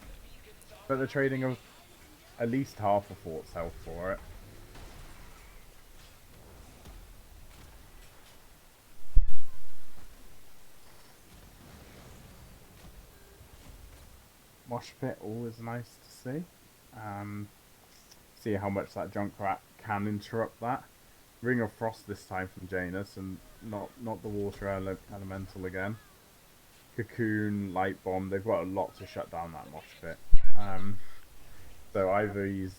But they're trading of at least half a fort's health for it. Mosh pit, always nice to see. see how much that Junkrat can interrupt that. Ring of Frost this time from Janus, and not the water elemental again. Cocoon, Light Bomb, they've got a lot to shut down that mosh pit. So either he's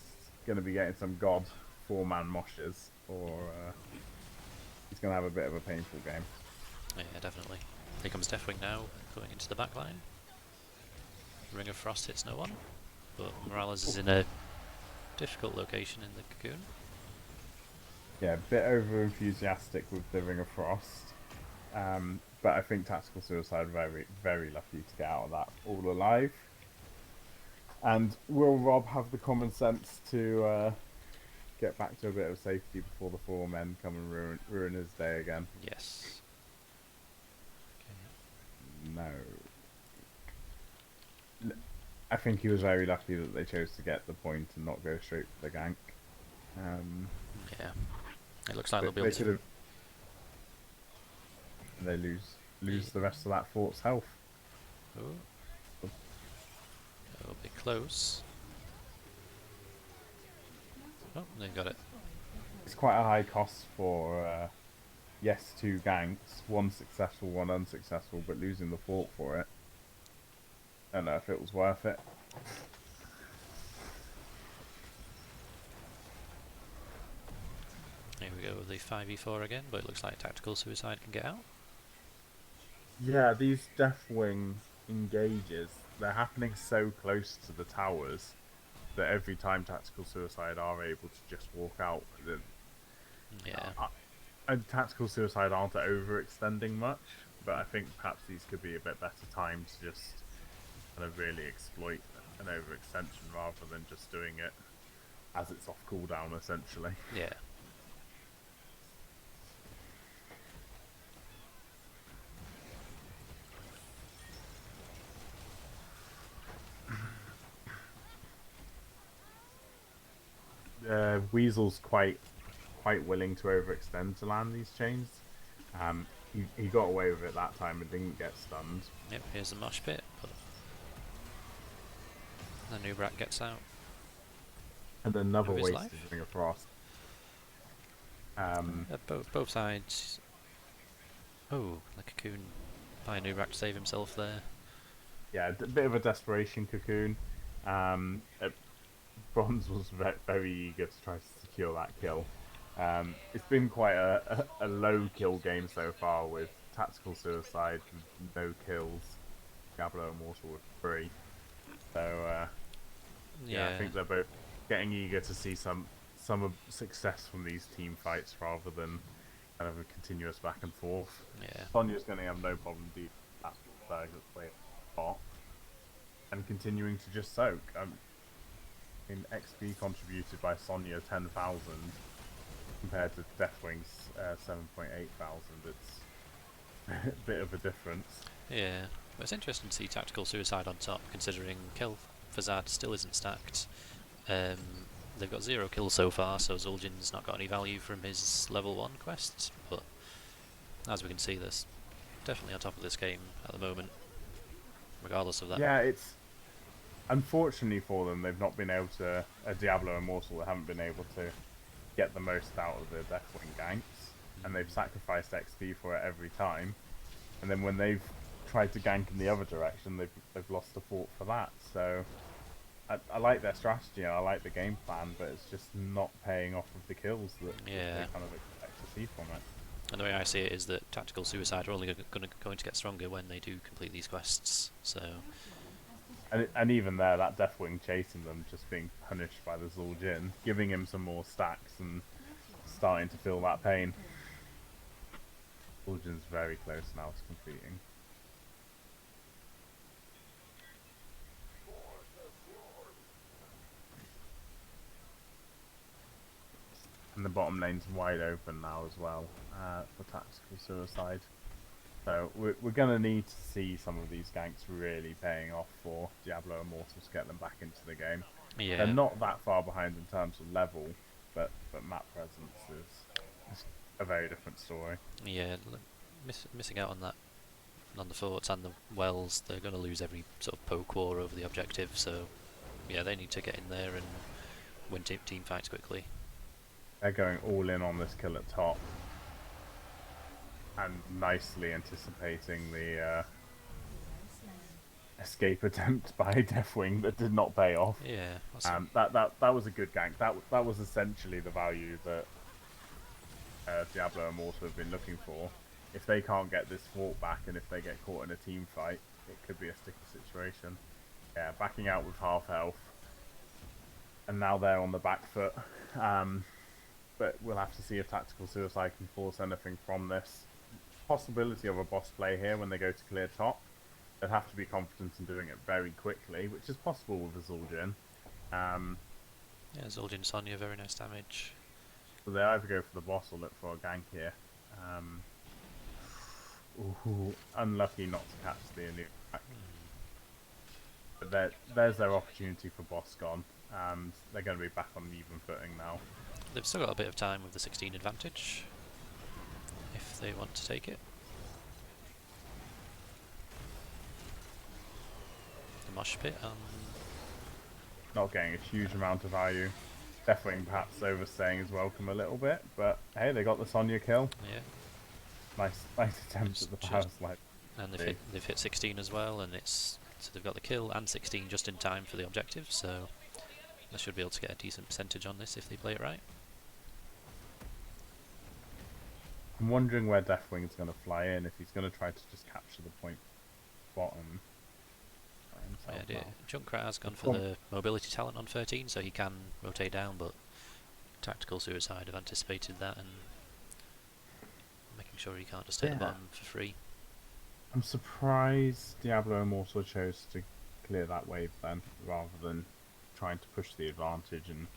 going to be getting some god 4-man moshes, or he's going to have a bit of a painful game. Yeah, definitely. Here comes Deathwing now, going into the back line. Ring of Frost hits no one, but Morales is in a difficult location in the cocoon. Yeah, a bit over enthusiastic with the Ring of Frost. But I think Tactical Suicide very, very lucky to get out of that all alive. And will Rob have the common sense to get back to a bit of safety before the 4 men come and ruin his day again? Yes. No. I think he was very lucky that they chose to get the point and not go straight for the gank. Yeah. It looks like they'll be they able could to... have. They lose the rest of that fort's health. Oh. It'll be close. Oh, they got it. It's quite a high cost for yes, 2 ganks, 1 successful, 1 unsuccessful, but losing the fort for it. I don't know if it was worth it. Here we go with the 5v4 again, but it looks like Tactical Suicide can get out. Yeah, these Deathwing engages, they're happening so close to the towers that every time Tactical Suicide are able to just walk out, Yeah. and Tactical Suicide aren't overextending much, but I think perhaps these could be a bit better timed to just kind of really exploit an overextension rather than just doing it as it's off cooldown, essentially. Yeah. Weasel's quite willing to overextend to land these chains. He got away with it that time and didn't get stunned. Yep, here's the mosh pit, but the new brat gets out. And another Of his wasted life? Ring of Frost. Both sides. Oh, the cocoon by new brat to save himself there. Yeah, a bit of a desperation cocoon. Bronze was very eager to try to secure that kill. It's been quite a low kill game so far, with Tactical Suicide with no kills, Diablo Immortal with 3. So yeah, I think they're both getting eager to see some success from these team fights rather than kind of a continuous back and forth. Yeah. Sonya's going to have no problem dealing with that Berg that's playing bot and continuing to just soak. In XP contributed by Sonya 10,000 compared to Deathwing's 7,800. It's a bit of a difference. Yeah. But it's interesting to see Tactical Suicide on top, considering Kill Fazad still isn't stacked. They've got 0 kills so far, so Zul'jin's not got any value from his level 1 quests, but as we can see, they're definitely on top of this game at the moment, regardless of that. Yeah, it's unfortunately for them, they've not been able to, Diablo Immortal, they haven't been able to get the most out of the Deathwing ganks, and they've sacrificed XP for it every time, and then when they've tried to gank in the other direction, they've lost the fort for that. So I like their strategy and I like the game plan, but it's just not paying off with the kills that they kind of expect to see from it. And the way I see it is that Tactical Suicide are only going to get stronger when they do complete these quests, so... And even there, that Deathwing chasing them, just being punished by the Zul'jin, giving him some more stacks and starting to feel that pain. Zul'jin's very close now to completing. And the bottom lane's wide open now as well for Tactical Suicide. So we're going to need to see some of these ganks really paying off for Diablo Immortal to get them back into the game. Yeah. They're not that far behind in terms of level, but map presence is a very different story. Yeah, missing out on that, on the forts and the wells, they're going to lose every sort of poke war over the objective, so yeah, they need to get in there and win team fights quickly. They're going all in on this kill at top. And nicely anticipating the escape attempt by Deathwing that did not pay off. Yeah. That was a good gank. That was essentially the value that Diablo Immortal have been looking for. If they can't get this fort back, and if they get caught in a team fight, it could be a sticky situation. Yeah, backing out with half health, and now they're on the back foot. But we'll have to see if Tactical Suicide can force anything from this. Possibility of a boss play here when they go to clear top. They'd have to be confident in doing it very quickly, which is possible with a Zul'jin. Yeah, Zul'jin Sonya, very nice damage. So they either go for the boss or look for a gank here. Unlucky not to catch the Anu. But there's their opportunity for boss gone. They're going to be back on even footing now. They've still got a bit of time with the 16 advantage, if they want to take it. The mosh pit on... Not getting a huge amount of value. Deathwing perhaps overstaying his welcome a little bit, but hey, they got the Sonya kill. Yeah. Nice attempt at the power slide. And they've hit 16 as well, and so they've got the kill and 16 just in time for the objective, so they should be able to get a decent percentage on this if they play it right. I'm wondering where Deathwing's going to fly in, if he's going to try to just capture the point bottom. Yeah, Junkrat has gone for the mobility talent on 13, so he can rotate down, but Tactical Suicide have anticipated that and making sure he can't just hit the bottom for free. I'm surprised Diablo Immortal chose to clear that wave then, rather than trying to push the advantage and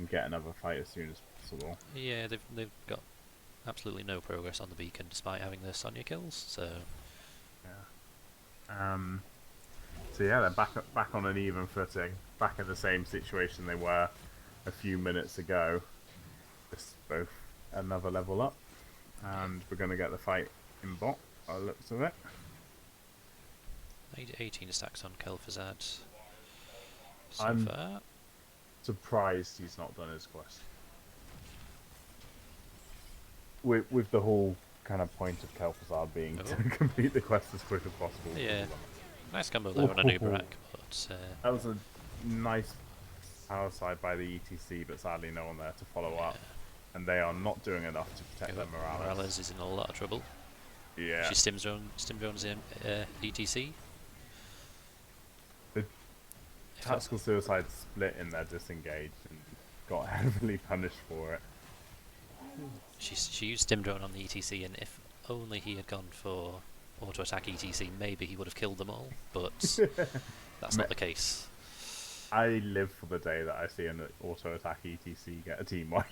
get another fight as soon as possible. Yeah, they've got absolutely no progress on the beacon despite having the Sonya kills, so... Yeah. So yeah, they're back on an even footing, back in the same situation they were a few minutes ago. Just both another level up, and we're going to get the fight in bot by the looks of it. 18 stacks on Kel'Thuzad so I'm far. Surprised he's not done his quest. With the whole kind of point of Kel'Thuzad being to complete the quest as quick as possible. Yeah, nice combo there on an Uberak, but... that was a nice power slide by the ETC, but sadly no one there to follow up. And they are not doing enough to protect their Morales. Morales is in a lot of trouble. Yeah. She stim drones in ETC. The Tactical Suicide split in their disengage and got heavily punished for it. She used stim drone on the ETC, and if only he had gone for auto attack ETC, maybe he would have killed them all, but that's not the case. I live for the day that I see an auto attack ETC get a team wipe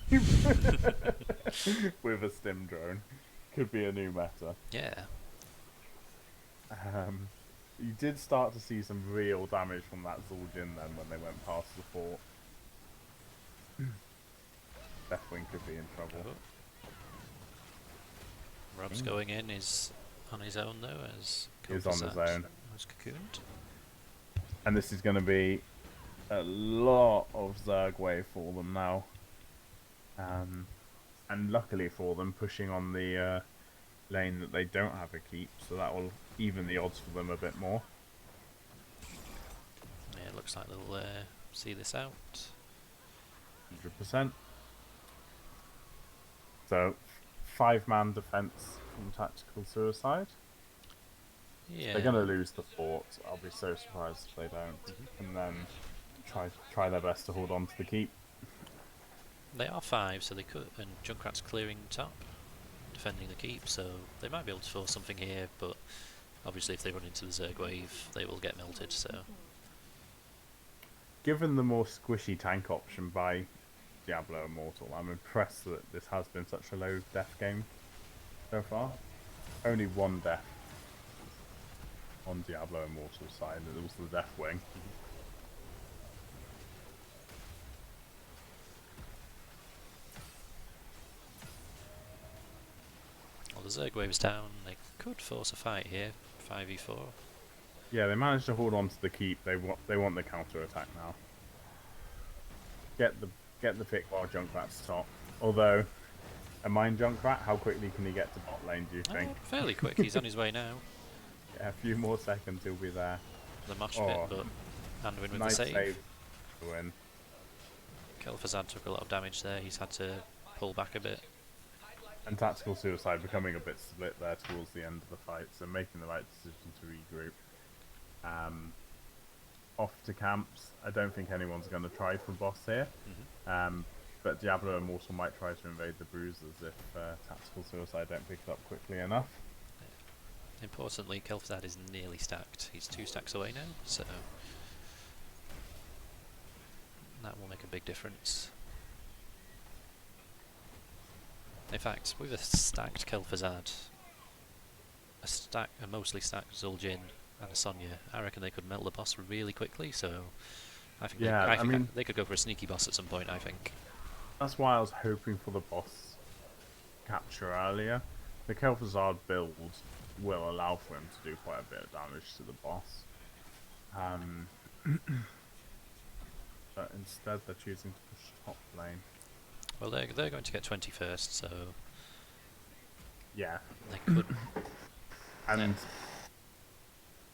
with a stim drone. Could be a new meta. Yeah. You did start to see some real damage from that Zul'jin then when they went past the fort. Deathwing could be in trouble. Rob's going in, is on his own though, as He's on his own. Was cocooned. And this is going to be a lot of Zerg wave for them now. And luckily for them, pushing on the lane that they don't have a keep, so that will even the odds for them a bit more. Yeah, it looks like they'll see this out. 100%. So, 5-man defense from Tactical Suicide. Yeah. They're going to lose the fort. I'll be so surprised if they don't. And then try their best to hold on to the keep. They are 5, so they could, and Junkrat's clearing top, defending the keep, so they might be able to force something here, but obviously if they run into the Zerg wave, they will get melted, so... Given the more squishy tank option by Diablo Immortal, I'm impressed that this has been such a low death game so far. Only 1 death on Diablo Immortal's side, and it was the Deathwing. Well, the Zerg wave's down, they could force a fight here, 5v4. Yeah, they managed to hold on to the keep. They want the counter attack now. get the pick while Junkrat's top. Although, a mine Junkrat, how quickly can he get to bot lane? Do you think? Fairly quick. He's on his way now. Yeah, a few more seconds, he'll be there. The mosh Oh, pit, but Anduin with nice the save. save to win. Kel'Thuzad took a lot of damage there. He's had to pull back a bit. And Tactical Suicide becoming a bit split there towards the end of the fight, so making the right decision to regroup. Off to camps. I don't think anyone's going to try for boss here. But Diablo Immortal might try to invade the bruisers if Tactical Suicide don't pick it up quickly enough. Importantly, Kel'Thuzad is nearly stacked. He's 2 stacks away now, so that will make a big difference. In fact, with a stacked Kel'Thuzad, a mostly stacked Zul'jin, and a Sonya, I reckon they could melt the boss really quickly. So I think they could go for a sneaky boss at some point. I think. That's why I was hoping for the boss capture earlier. The Kel'Thuzad build will allow for him to do quite a bit of damage to the boss. But instead they're choosing to push top lane. Well, they're going to get 20 first, so Yeah. they could. And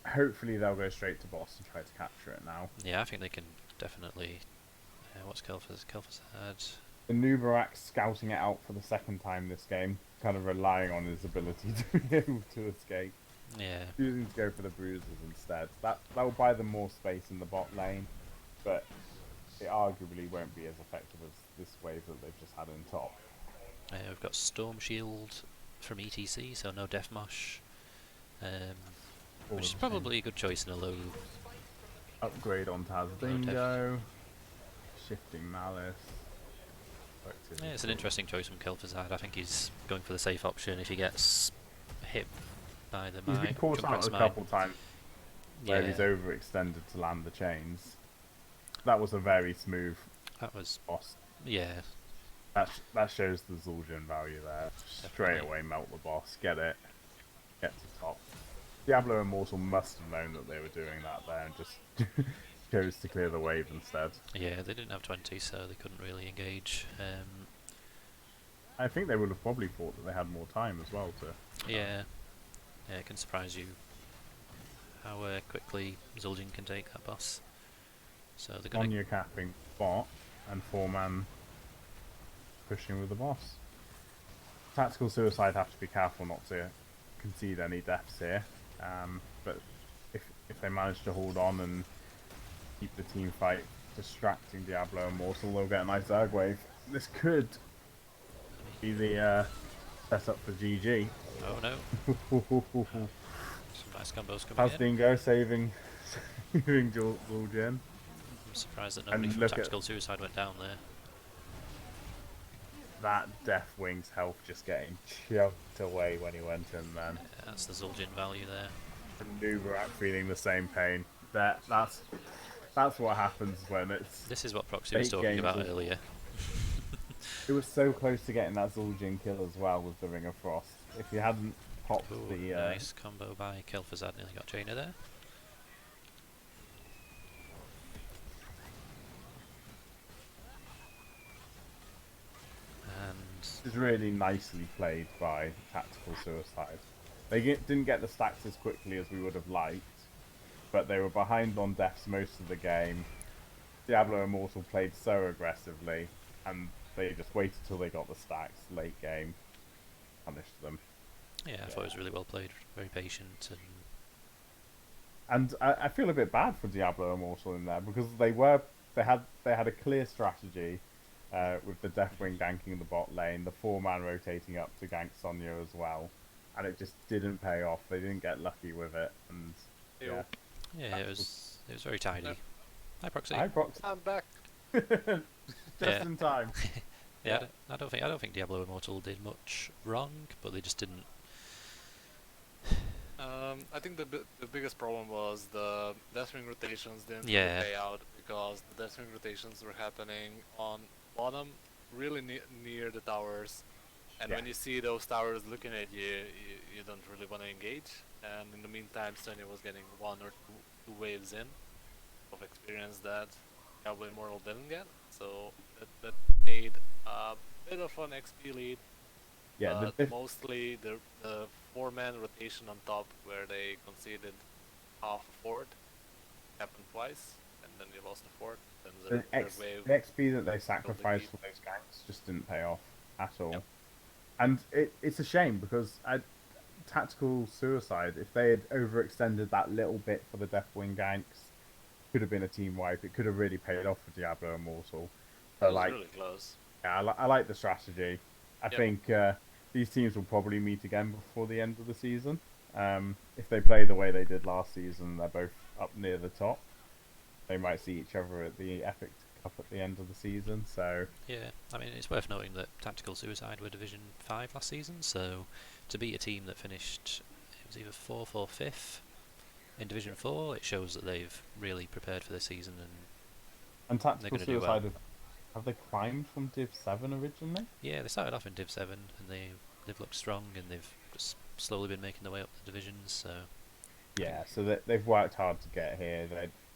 hopefully they'll go straight to boss and try to capture it now. Yeah, I think they can definitely. What's Kel'Thuzad? The Nubarak scouting it out for the second time this game, kind of relying on his ability to be able to escape. Yeah. Choosing to go for the bruisers instead. That will buy them more space in the bot lane, but it arguably won't be as effective as this wave that they've just had in top. We've got Storm Shield from ETC, so no Death Mosh. Which is probably a good choice in a low. Upgrade on Tazbingo. Shifting Malice. Yeah, it's an interesting choice from Kel'Thuzad. I think he's going for the safe option if he gets hit by the mine. He's been caught out a couple times where he's overextended to land the chains. That was a very smooth boss. Yeah. That shows the Zul'jin value there. Straight away melt the boss, get it, get to top. Diablo Immortal must have known that they were doing that there and just chose to clear the wave instead. Yeah, they didn't have 20, so they couldn't really engage. I think they would have probably thought that they had more time as well to... Yeah, it can surprise you how quickly Zul'jin can take that boss. So they're going Sonya capping bot and 4-man pushing with the boss. Tactical Suicide have to be careful not to concede any deaths here, but if they manage to hold on and keep the team fight distracting Diablo Immortal, they'll get a nice Zerg wave. This could be the setup for GG. Oh no. Some nice combos coming in. Dingo saving Zul'jin. I'm surprised that nobody from Tactical Suicide went down there. That Deathwing's health just getting chucked away when he went in then. Yeah, that's the Zul'jin value there. And Nubarak feeling the same pain. That's what happens when it's... This is what Proxy was talking about earlier. It was so close to getting that Zul'jin kill as well with the Ring of Frost. If he hadn't popped the... Nice combo by Kel'Thuzad, nearly got Jaina there. It's really nicely played by Tactical Suicide. They didn't get the stacks as quickly as we would have liked, but they were behind on deaths most of the game. Diablo Immortal played so aggressively, and they just waited till they got the stacks late game, punished them. Yeah, I thought it was really well played, very patient, and I feel a bit bad for Diablo Immortal in there because they had a clear strategy. With the Deathwing ganking the bot lane, the 4-man rotating up to gank Sonya as well, and it just didn't pay off. They didn't get lucky with it, and yeah, it was very tidy. Hi Proxy. Hi Proxy. I'm back. Just in time. Yeah, I don't think Diablo Immortal did much wrong, but they just didn't. I think the biggest problem was the Deathwing rotations didn't really pay out because the Deathwing rotations were happening on bottom, really near the towers, and when you see those towers looking at you, you don't really want to engage. And in the meantime, Sonya was getting 1 or 2 waves in. I've experienced that. Diablo Immortal didn't get. So that made a bit of an XP lead. Yeah, But mostly the 4-man rotation on top, where they conceded half a fort, happened twice, and then they lost a fort. Then the, the third wave. the XP that they killed the sacrificed keep. for those ganks just didn't pay off at all. Yep. And it's a shame because Tactical Suicide, if they had overextended that little bit for the Deathwing ganks, could have been a team wipe. It could have really paid off for Diablo Immortal. That But was like, really close. yeah, I like the strategy. I Yep. think these teams will probably meet again before the end of the season. If they play the way they did last season, they're both up near the top. They might see each other at the Epic Cup at the end of the season. So Yeah, I mean, it's worth noting that Tactical Suicide were Division 5 last season, so to beat a team that finished, it was either 4th or 5th in Division 4, it shows that they've really prepared for this season and they're Tactical going to do Suicide well. have they climbed from Div 7 originally? Yeah, they started off in Div 7 and they've looked strong and they've just slowly been making their way up the divisions, so... Yeah, so they've worked hard to get here.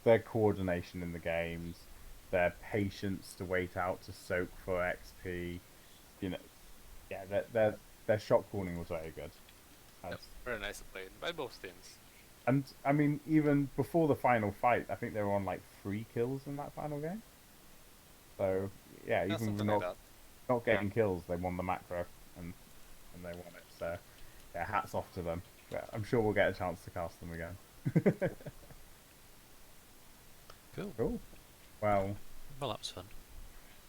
Their coordination in the games, their patience to wait out to soak for XP, you know, yeah, their shot calling was very good. Yep. Very nicely played by both teams. And I mean, even before the final fight, I think they were on like 3 kills in that final game. So yeah, Yeah, even something not like that. not getting kills, they won the macro and they won it. So yeah, hats off to them. Yeah, I'm sure we'll get a chance to cast them again. Cool. Cool. Well, Well, that was fun.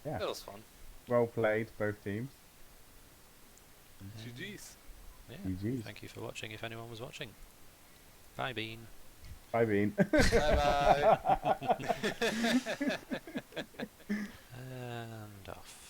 yeah, That was fun. well played, both teams. GG's. Yeah, GG's. thank you for watching if anyone was watching. Bye, Bean. Bye, Bean. Bye bye. And off.